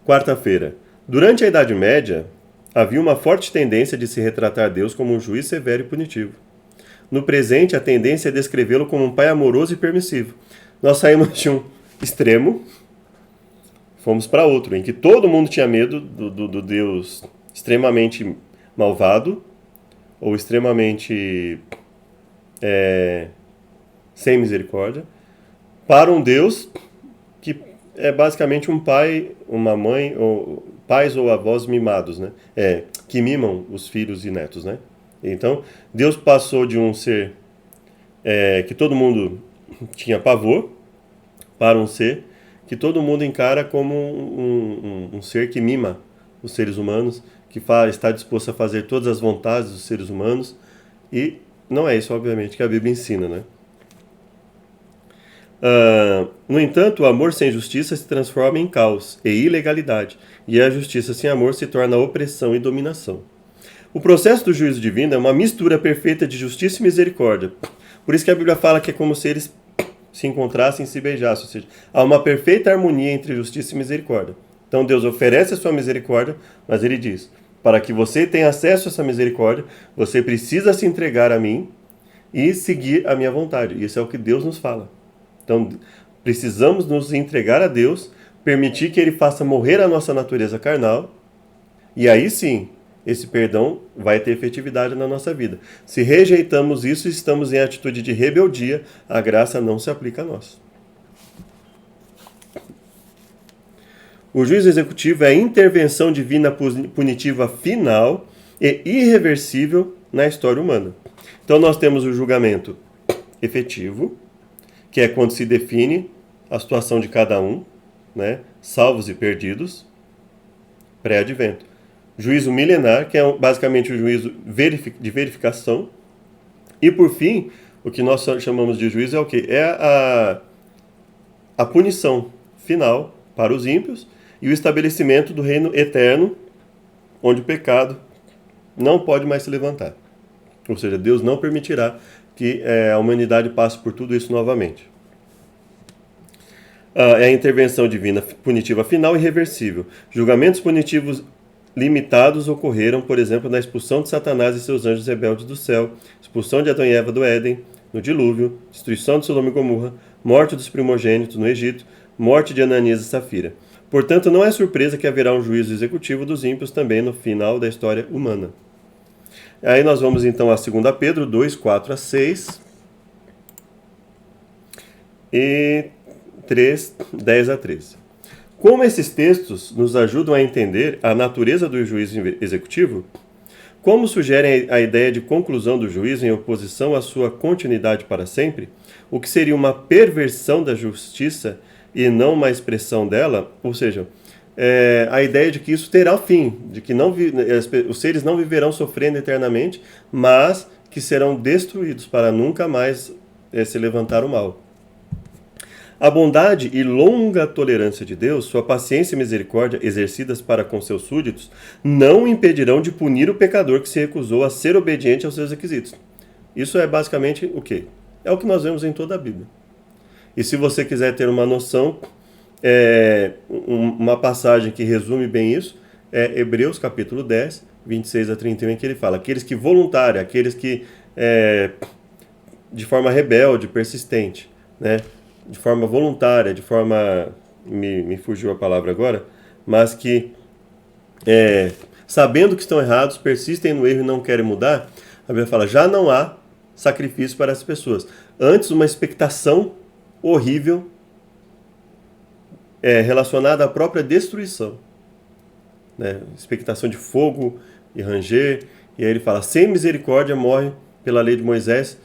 quarta-feira. Durante a Idade Média, havia uma forte tendência de se retratar Deus como um juiz severo e punitivo. No presente, a tendência é descrevê-lo como um pai amoroso e permissivo. Nós saímos de um extremo, fomos para outro, em que todo mundo tinha medo do Deus extremamente malvado, ou extremamente sem misericórdia, para um Deus que é basicamente um pai, uma mãe, ou pais ou avós mimados, né? Que mimam os filhos e netos, né? Então, Deus passou de um ser que todo mundo tinha pavor, para um ser que todo mundo encara como um ser que mima os seres humanos, que está disposto a fazer todas as vontades dos seres humanos, e não é isso, obviamente, que a Bíblia ensina, né? No entanto, o amor sem justiça se transforma em caos e ilegalidade, e a justiça sem amor se torna opressão e dominação. O processo do juízo divino é uma mistura perfeita de justiça e misericórdia. Por isso que a Bíblia fala que é como se eles se encontrassem e se beijassem, ou seja, há uma perfeita harmonia entre justiça e misericórdia. Então Deus oferece a sua misericórdia, mas ele diz, para que você tenha acesso a essa misericórdia, você precisa se entregar a mim e seguir a minha vontade. Isso é o que Deus nos fala. Então, precisamos nos entregar a Deus, permitir que Ele faça morrer a nossa natureza carnal, e aí sim, esse perdão vai ter efetividade na nossa vida. Se rejeitamos isso e estamos em atitude de rebeldia, a graça não se aplica a nós. O juízo executivo é a intervenção divina punitiva final e irreversível na história humana. Então nós temos o julgamento efetivo, que é quando se define a situação de cada um, né, salvos e perdidos, pré-advento. Juízo milenar, que é basicamente o juízo de verificação. E por fim, o que nós chamamos de juízo é o quê? É a punição final para os ímpios e o estabelecimento do reino eterno, onde o pecado não pode mais se levantar. Ou seja, Deus não permitirá que a humanidade passe por tudo isso novamente. É a intervenção divina punitiva final e irreversível. Julgamentos punitivos limitados ocorreram, por exemplo, na expulsão de Satanás e seus anjos rebeldes do céu, expulsão de Adão e Eva do Éden, no dilúvio, destruição de Sodoma e Gomorra, morte dos primogênitos no Egito, morte de Ananias e Safira. Portanto, não é surpresa que haverá um juízo executivo dos ímpios também no final da história humana. Aí nós vamos então a 2 Pedro 2, 4 a 6 e 3, 10 a 13. Como esses textos nos ajudam a entender a natureza do juízo executivo, como sugerem a ideia de conclusão do juízo em oposição à sua continuidade para sempre, o que seria uma perversão da justiça e não uma expressão dela, ou seja, a ideia de que isso terá fim, de que os seres não viverão sofrendo eternamente, mas que serão destruídos para nunca mais se levantar o mal. A bondade e longa tolerância de Deus, sua paciência e misericórdia exercidas para com seus súditos, não o impedirão de punir o pecador que se recusou a ser obediente aos seus requisitos. Isso é basicamente o quê? É o que nós vemos em toda a Bíblia. E se você quiser ter uma noção, uma passagem que resume bem isso, é Hebreus capítulo 10, 26 a 31, em que ele fala: aqueles que voluntários, aqueles que de forma rebelde, persistente, né? De forma voluntária, de forma, me fugiu a palavra agora, mas que sabendo que estão errados, persistem no erro e não querem mudar, a Bíblia fala: já não há sacrifício para essas pessoas. Antes, uma expectação horrível relacionada à própria destruição, né? Expectação de fogo e ranger, e aí ele fala: sem misericórdia morre pela lei de Moisés,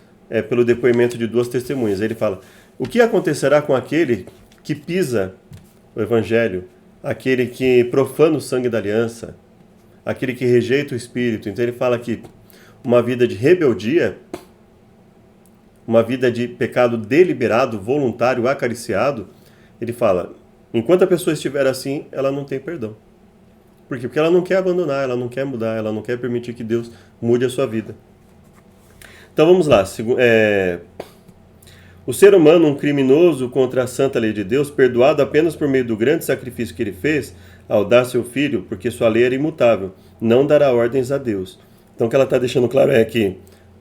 pelo depoimento de 2 testemunhas. Aí ele fala: o que acontecerá com aquele que pisa o evangelho, aquele que profana o sangue da aliança, aquele que rejeita o Espírito? Então ele fala que uma vida de rebeldia, uma vida de pecado deliberado, voluntário, acariciado, ele fala, enquanto a pessoa estiver assim, ela não tem perdão. Por quê? Porque ela não quer abandonar, ela não quer mudar, ela não quer permitir que Deus mude a sua vida. Então vamos lá. O ser humano, um criminoso contra a santa lei de Deus, perdoado apenas por meio do grande sacrifício que ele fez ao dar seu filho, porque sua lei era imutável, não dará ordens a Deus. Então o que ela está deixando claro é que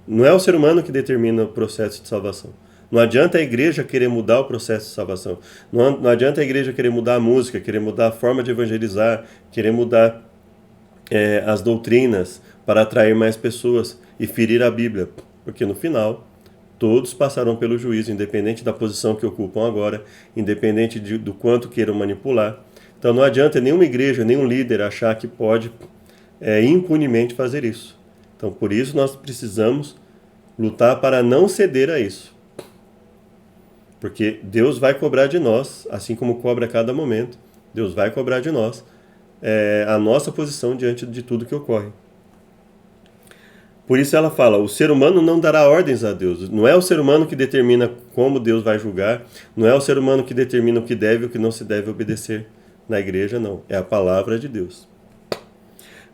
não é o ser humano que determina o processo de salvação. Não adianta a igreja querer mudar o processo de salvação. Não adianta a igreja querer mudar a música, querer mudar a forma de evangelizar, querer mudar as doutrinas para atrair mais pessoas e ferir a Bíblia. Porque no final, todos passarão pelo juízo, independente da posição que ocupam agora, independente do quanto queiram manipular. Então não adianta nenhuma igreja, nenhum líder achar que pode impunemente fazer isso. Então por isso nós precisamos lutar para não ceder a isso. Porque Deus vai cobrar de nós, assim como cobra a cada momento, Deus vai cobrar de nós a nossa posição diante de tudo que ocorre. Por isso ela fala, o ser humano não dará ordens a Deus. Não é o ser humano que determina como Deus vai julgar, não é o ser humano que determina o que deve e o que não se deve obedecer na igreja, não. É a palavra de Deus.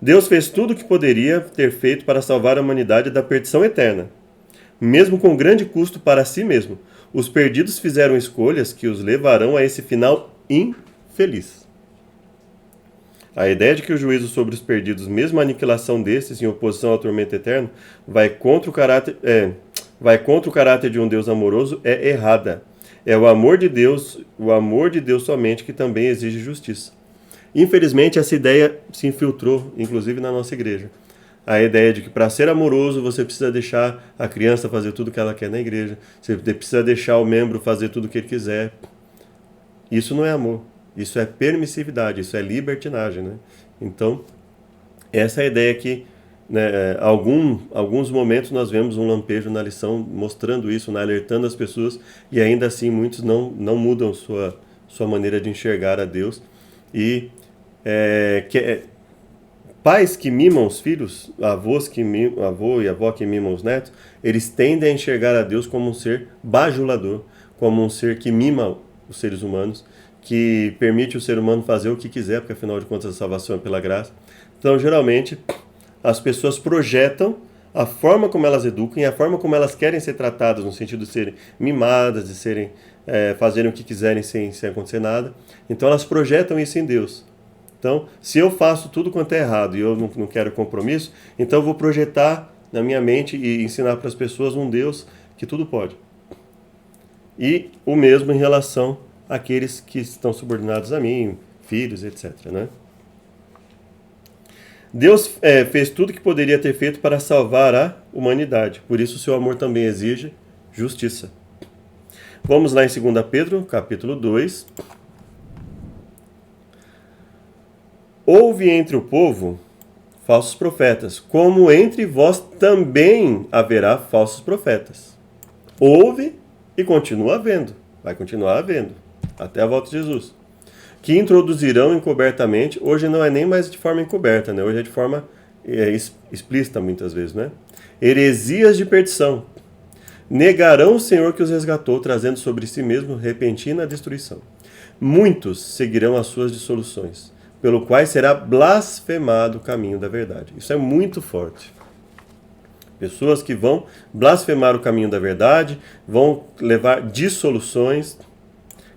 Deus fez tudo o que poderia ter feito para salvar a humanidade da perdição eterna, mesmo com grande custo para si mesmo. Os perdidos fizeram escolhas que os levarão a esse final infeliz. A ideia de que o juízo sobre os perdidos, mesmo a aniquilação desses em oposição ao tormento eterno, vai contra o caráter de um Deus amoroso é errada. É o amor de Deus somente que também exige justiça. Infelizmente, essa ideia se infiltrou, inclusive na nossa igreja. A ideia de que para ser amoroso você precisa deixar a criança fazer tudo o que ela quer na igreja, você precisa deixar o membro fazer tudo o que ele quiser. Isso não é amor. Isso é permissividade, isso é libertinagem, né? Então, essa é a ideia que, né, alguns momentos nós vemos um lampejo na lição mostrando isso, né, alertando as pessoas, e ainda assim muitos não mudam sua maneira de enxergar a Deus. E pais que mimam os filhos, avô e avó que mimam os netos, eles tendem a enxergar a Deus como um ser bajulador, como um ser que mima os seres humanos, que permite o ser humano fazer o que quiser, porque afinal de contas a salvação é pela graça. Então, geralmente, as pessoas projetam a forma como elas educam e a forma como elas querem ser tratadas, no sentido de serem mimadas, de serem fazerem o que quiserem sem acontecer nada. Então elas projetam isso em Deus. Então, se eu faço tudo quanto é errado e eu não quero compromisso, então eu vou projetar na minha mente e ensinar para as pessoas um Deus que tudo pode. E o mesmo em relação àqueles que estão subordinados a mim, filhos, etc. Né? Deus fez tudo que poderia ter feito para salvar a humanidade. Por isso o seu amor também exige justiça. Vamos lá em 2 Pedro, capítulo 2. Houve entre o povo falsos profetas, como entre vós também haverá falsos profetas. Houve e continua havendo, vai continuar havendo, até a volta de Jesus. Que introduzirão encobertamente, hoje não é nem mais de forma encoberta, né? Hoje é de forma explícita muitas vezes, né? Heresias de perdição. Negarão o Senhor que os resgatou, trazendo sobre si mesmo repentina destruição. Muitos seguirão as suas dissoluções, pelo qual será blasfemado o caminho da verdade. Isso é muito forte. Pessoas que vão blasfemar o caminho da verdade, vão levar dissoluções,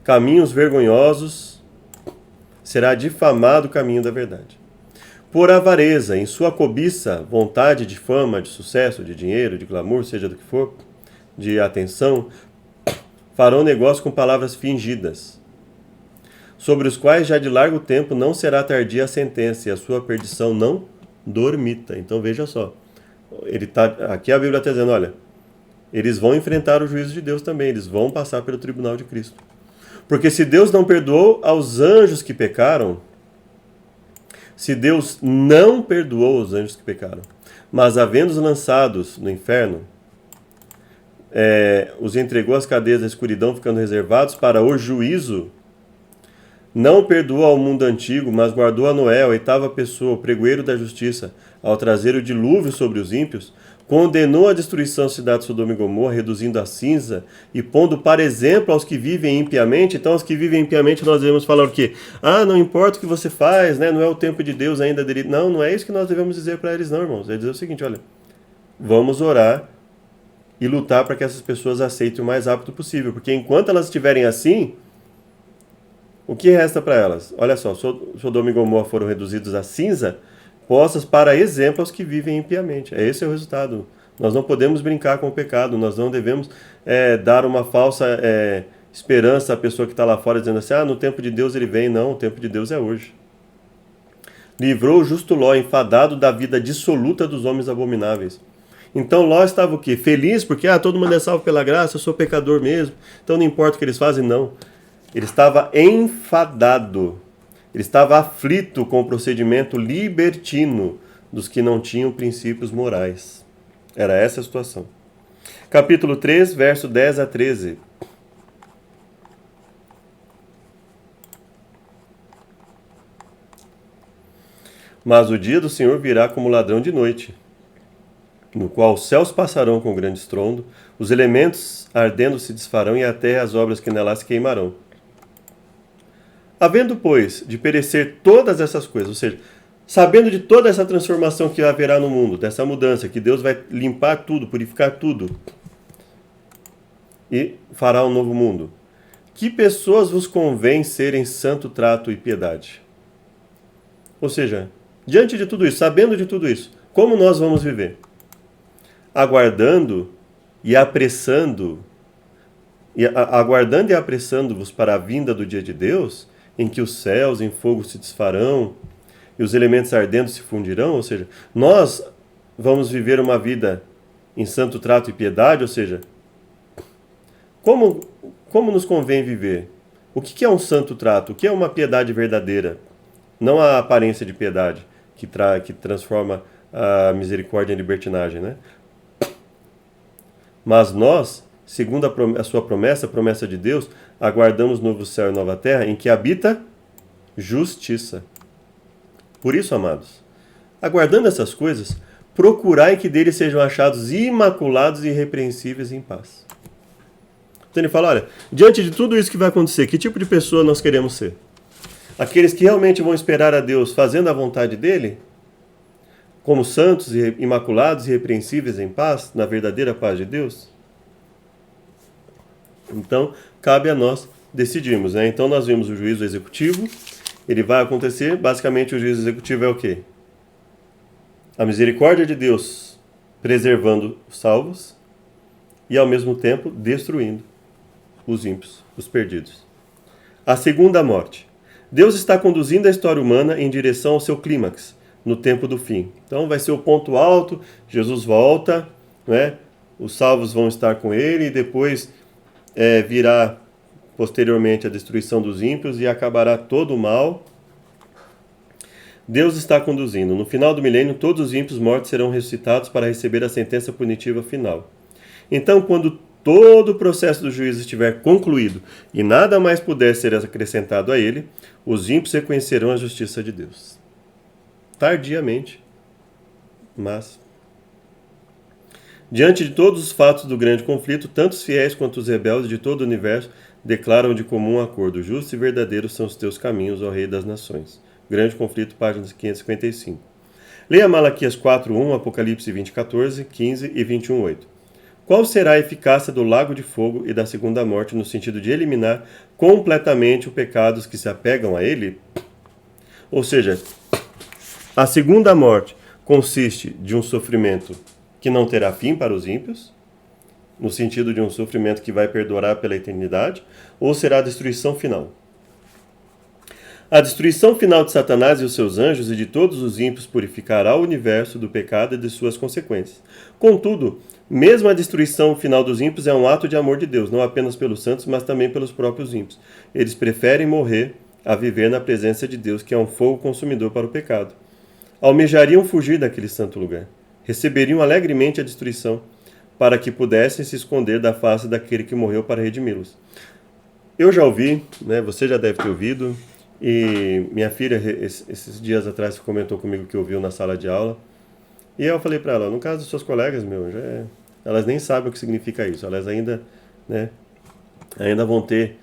caminhos vergonhosos, será difamado o caminho da verdade. Por avareza, em sua cobiça, vontade de fama, de sucesso, de dinheiro, de glamour, seja do que for, de atenção, farão negócio com palavras fingidas, sobre os quais já de largo tempo não será tardia a sentença, e a sua perdição não dormita. Então veja só, aqui a Bíblia está dizendo, olha, eles vão enfrentar o juízo de Deus também, eles vão passar pelo tribunal de Cristo. Porque se Deus não perdoou aos anjos que pecaram, se Deus não perdoou os anjos que pecaram, mas havendo-os lançados no inferno, os entregou às cadeias da escuridão, ficando reservados para o juízo, não perdoou ao mundo antigo, mas guardou a Noé, a oitava pessoa, o pregoeiro da justiça, ao trazer o dilúvio sobre os ímpios, condenou a destruição da cidade de Sodoma e Gomorra, reduzindo a cinza e pondo para exemplo aos que vivem impiamente. Então, aos que vivem impiamente, nós devemos falar o quê? Não importa o que você faz, né? Não é o tempo de Deus ainda dele. Não é isso que nós devemos dizer para eles, não, irmãos. É dizer o seguinte, olha, vamos orar e lutar para que essas pessoas aceitem o mais rápido possível, porque enquanto elas estiverem assim, o que resta para elas? Olha só, Sodoma e Gomorra foram reduzidos a cinza, postas para exemplo aos que vivem impiamente. Esse é o resultado. Nós não podemos brincar com o pecado, nós não devemos dar uma falsa esperança à pessoa que está lá fora, dizendo assim, no tempo de Deus ele vem. Não, o tempo de Deus é hoje. Livrou o justo Ló, enfadado da vida dissoluta dos homens abomináveis. Então Ló estava o quê? Feliz, porque todo mundo é salvo pela graça, eu sou pecador mesmo, então não importa o que eles fazem, não. Ele estava enfadado. Ele estava aflito com o procedimento libertino dos que não tinham princípios morais. Era essa a situação. Capítulo 3, verso 10 a 13. Mas o dia do Senhor virá como ladrão de noite, no qual os céus passarão com grande estrondo, os elementos ardendo se desfarão e a terra e as obras que nela se queimarão. Havendo, pois, de perecer todas essas coisas, ou seja, sabendo de toda essa transformação que haverá no mundo, dessa mudança, que Deus vai limpar tudo, purificar tudo, e fará um novo mundo, que pessoas vos convém serem santo trato e piedade? Ou seja, diante de tudo isso, sabendo de tudo isso, como nós vamos viver? Aguardando e apressando-vos para a vinda do dia de Deus, em que os céus em fogo se desfarão e os elementos ardendo se fundirão, ou seja, nós vamos viver uma vida em santo trato e piedade, ou seja, como nos convém viver? O que é um santo trato? O que é uma piedade verdadeira? Não a aparência de piedade que transforma a misericórdia em libertinagem, né? Mas nós, segundo a sua promessa, a promessa de Deus, aguardamos novo céu e nova terra, em que habita justiça. Por isso, amados, aguardando essas coisas, procurai que deles sejam achados imaculados e irrepreensíveis em paz. Então ele fala, olha, diante de tudo isso que vai acontecer, que tipo de pessoa nós queremos ser? Aqueles que realmente vão esperar a Deus fazendo a vontade dele? como santos e imaculados e irrepreensíveis em paz, na verdadeira paz de Deus? Então, cabe a nós decidirmos, né? Então, nós vimos o juízo executivo, ele vai acontecer, basicamente o juízo executivo é o quê? A misericórdia de Deus preservando os salvos e, ao mesmo tempo, destruindo os ímpios, os perdidos. A segunda morte. Deus está conduzindo a história humana em direção ao seu clímax, no tempo do fim. Então vai ser o ponto alto, Jesus volta, né? Os salvos vão estar com ele e depois virá posteriormente a destruição dos ímpios e acabará todo o mal. Deus está conduzindo. No final do milênio, todos os ímpios mortos serão ressuscitados para receber a sentença punitiva final. Então, quando todo o processo do juízo estiver concluído e nada mais puder ser acrescentado a ele, os ímpios reconhecerão a justiça de Deus. Tardiamente, mas... Diante de todos os fatos do grande conflito, tanto os fiéis quanto os rebeldes de todo o universo declaram de comum acordo: justos e verdadeiros são os teus caminhos, ó Rei das Nações. Grande conflito, páginas 555. Leia Malaquias 4:1, Apocalipse 20:14, 15 e 21:8. Qual será a eficácia do lago de fogo e da segunda morte no sentido de eliminar completamente os pecados que se apegam a ele? Ou seja, a segunda morte consiste de um sofrimento que não terá fim para os ímpios, no sentido de um sofrimento que vai perdurar pela eternidade, ou será a destruição final? A destruição final de Satanás e os seus anjos e de todos os ímpios purificará o universo do pecado e de suas consequências. Contudo, mesmo a destruição final dos ímpios é um ato de amor de Deus, não apenas pelos santos, mas também pelos próprios ímpios. Eles preferem morrer a viver na presença de Deus, que é um fogo consumidor para o pecado. Almejariam fugir daquele santo lugar. Receberiam alegremente a destruição, para que pudessem se esconder da face daquele que morreu para redimi-los. Eu já ouvi, né, você já deve ter ouvido, e minha filha, esses dias atrás, comentou comigo que ouviu na sala de aula, e eu falei para ela, no caso dos seus colegas, elas nem sabem o que significa isso, elas ainda vão ter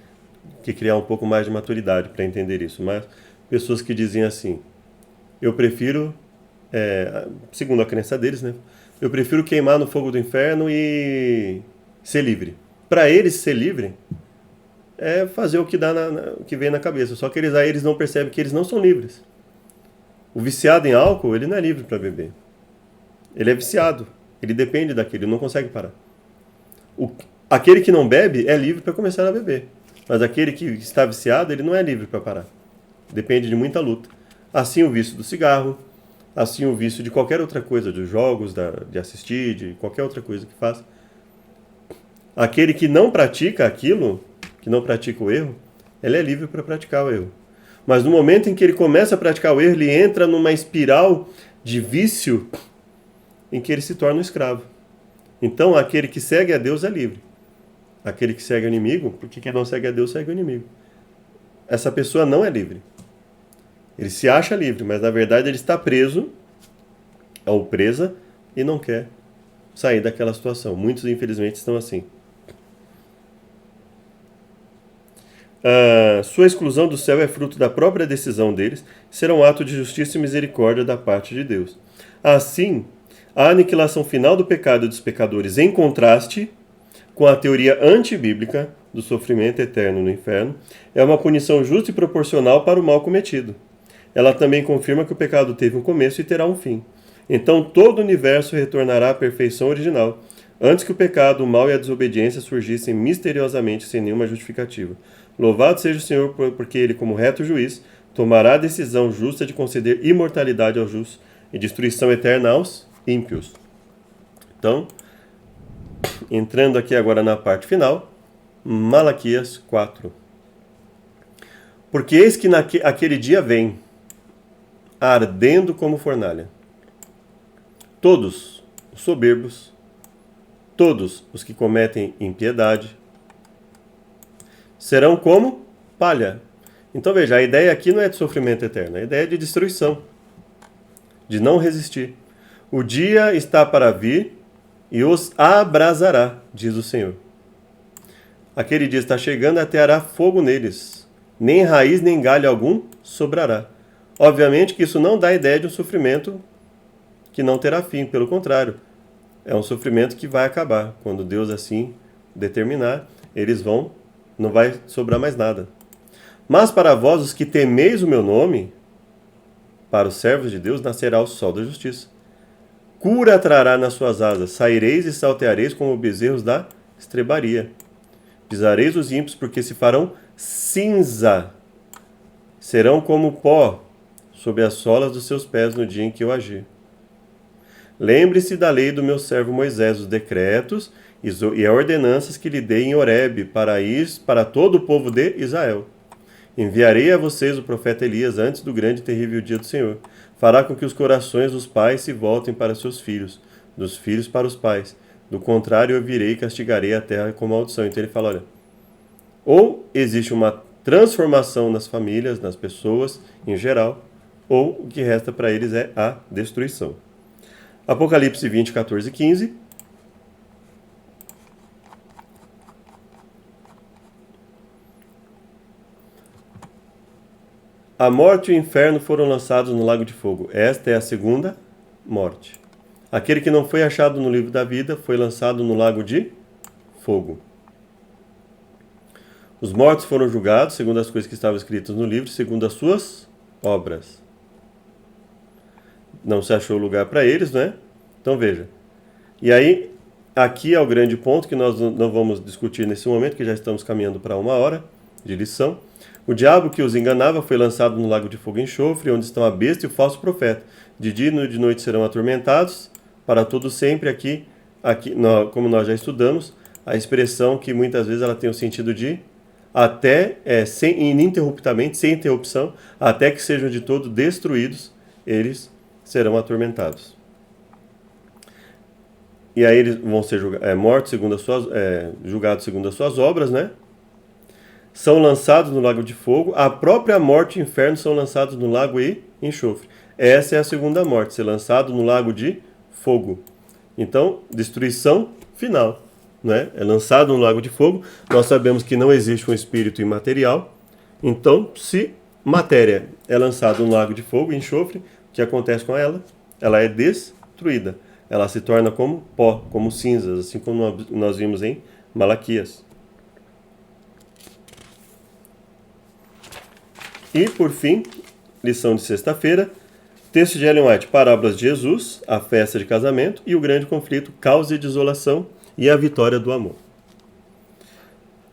que criar um pouco mais de maturidade para entender isso, mas pessoas que diziam assim, eu prefiro, segundo a crença deles, né, eu prefiro queimar no fogo do inferno e ser livre. Para eles, ser livre é fazer o que dá o que vem na cabeça, só que eles não percebem que eles não são livres. O viciado em álcool, ele não é livre para beber. Ele é viciado, ele depende daquilo, ele não consegue parar. Aquele que não bebe é livre para começar a beber, mas aquele que está viciado, ele não é livre para parar. Depende de muita luta. Assim o vício do cigarro, assim o vício de qualquer outra coisa, dos jogos, de assistir, de qualquer outra coisa que faça. Aquele que não pratica aquilo, que não pratica o erro, ele é livre para praticar o erro. Mas no momento em que ele começa a praticar o erro, ele entra numa espiral de vício em que ele se torna um escravo. Então, aquele que segue a Deus é livre. Aquele que segue o inimigo, porque quem não segue a Deus segue o inimigo. Essa pessoa não é livre. Ele se acha livre, mas na verdade ele está preso, ou presa, e não quer sair daquela situação. Muitos, infelizmente, estão assim. Sua exclusão do céu é fruto da própria decisão deles, será um ato de justiça e misericórdia da parte de Deus. Assim, a aniquilação final do pecado e dos pecadores, em contraste com a teoria antibíblica do sofrimento eterno no inferno, é uma punição justa e proporcional para o mal cometido. Ela também confirma que o pecado teve um começo e terá um fim. Então todo o universo retornará à perfeição original, antes que o pecado, o mal e a desobediência surgissem misteriosamente sem nenhuma justificativa. Louvado seja o Senhor, porque Ele, como reto juiz, tomará a decisão justa de conceder imortalidade aos justos e destruição eterna aos ímpios. Então, entrando aqui agora na parte final, Malaquias 4. Porque eis que aquele dia vem, ardendo como fornalha. Todos os soberbos, todos os que cometem impiedade, serão como palha. Então veja, a ideia aqui não é de sofrimento eterno, a ideia é de destruição, de não resistir. O dia está para vir e os abrasará, diz o Senhor. Aquele dia está chegando, ateará fogo neles, nem raiz nem galho algum sobrará. Obviamente que isso não dá a ideia de um sofrimento que não terá fim, pelo contrário, é um sofrimento que vai acabar. Quando Deus assim determinar, não vai sobrar mais nada. Mas para vós, os que temeis o meu nome, para os servos de Deus nascerá o sol da justiça. Cura trará nas suas asas, saireis e salteareis como bezerros da estrebaria. Pisareis os ímpios, porque se farão cinza. Serão como pó sob as solas dos seus pés no dia em que eu agir. Lembre-se da lei do meu servo Moisés, os decretos e as ordenanças que lhe dei em Horebe para todo o povo de Israel. Enviarei a vocês o profeta Elias antes do grande e terrível dia do Senhor. Fará com que os corações dos pais se voltem para seus filhos, dos filhos para os pais. Do contrário, eu virei e castigarei a terra com maldição. Então ele fala, olha, ou existe uma transformação nas famílias, nas pessoas em geral, ou o que resta para eles é a destruição. Apocalipse 20, 14 e 15. A morte e o inferno foram lançados no lago de fogo. Esta é a segunda morte. Aquele que não foi achado no livro da vida foi lançado no lago de fogo. Os mortos foram julgados segundo as coisas que estavam escritas no livro, segundo as suas obras. Não se achou lugar para eles, né? Então veja. E aí, aqui é o grande ponto que nós não vamos discutir nesse momento, que já estamos caminhando para 1 hora de lição. O diabo que os enganava foi lançado no lago de fogo e enxofre, onde estão a besta e o falso profeta. De dia e de noite serão atormentados, para todo sempre. Aqui como nós já estudamos, a expressão que muitas vezes ela tem o sentido de até, ininterruptamente, sem interrupção, até que sejam de todo destruídos, eles serão atormentados. E aí eles vão ser mortos julgados segundo as suas obras, né? São lançados no lago de fogo, a própria morte e o inferno são lançados no lago e enxofre. Essa é a segunda morte, ser lançado no lago de fogo. Então, destruição final, né? É lançado no lago de fogo. Nós sabemos que não existe um espírito imaterial. Então, se matéria é lançada no lago de fogo e enxofre, o que acontece com ela? Ela é destruída. Ela se torna como pó, como cinzas, assim como nós vimos em Malaquias. E, por fim, lição de sexta-feira, texto de Ellen White, Parábolas de Jesus, a festa de casamento e o grande conflito, causa e desolação e a vitória do amor.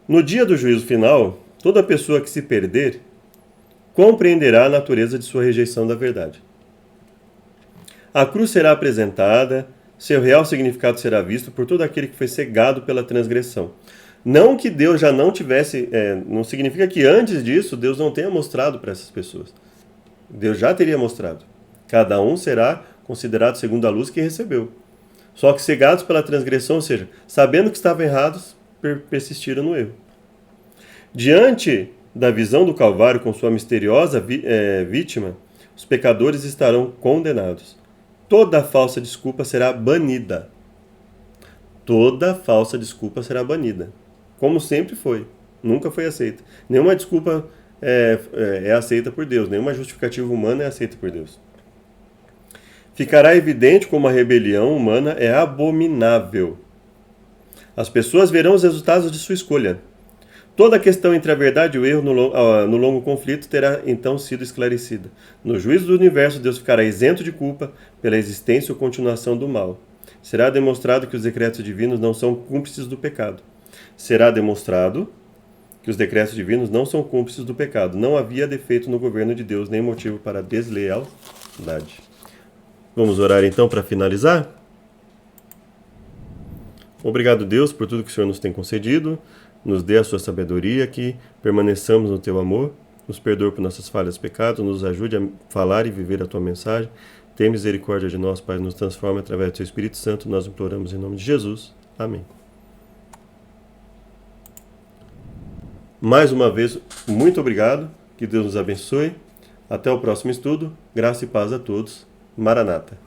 No dia do juízo final, toda pessoa que se perder compreenderá a natureza de sua rejeição da verdade. A cruz será apresentada, seu real significado será visto por todo aquele que foi cegado pela transgressão. Não que Deus já não tivesse, não significa que antes disso Deus não tenha mostrado para essas pessoas. Deus já teria mostrado. Cada um será considerado segundo a luz que recebeu. Só que cegados pela transgressão, ou seja, sabendo que estavam errados, persistiram no erro. Diante da visão do Calvário com sua misteriosa vítima, os pecadores estarão condenados. Toda falsa desculpa será banida. Toda falsa desculpa será banida. Como sempre foi. Nunca foi aceita. Nenhuma desculpa é aceita por Deus. Nenhuma justificativa humana é aceita por Deus. Ficará evidente como a rebelião humana é abominável. As pessoas verão os resultados de sua escolha. Toda a questão entre a verdade e o erro no longo conflito terá então sido esclarecida. No juízo do universo, Deus ficará isento de culpa pela existência ou continuação do mal. Será demonstrado que os decretos divinos não são cúmplices do pecado. Será demonstrado que os decretos divinos não são cúmplices do pecado. Não havia defeito no governo de Deus, nem motivo para deslealdade. Vamos orar então para finalizar? Obrigado, Deus, por tudo que o Senhor nos tem concedido. Nos dê a sua sabedoria, que permaneçamos no teu amor. Nos perdoe por nossas falhas e pecados. Nos ajude a falar e viver a tua mensagem. Tem misericórdia de nós, Pai, nos transforma através do teu Espírito Santo. Nós imploramos em nome de Jesus. Amém. Mais uma vez, muito obrigado. Que Deus nos abençoe. Até o próximo estudo. Graça e paz a todos. Maranata.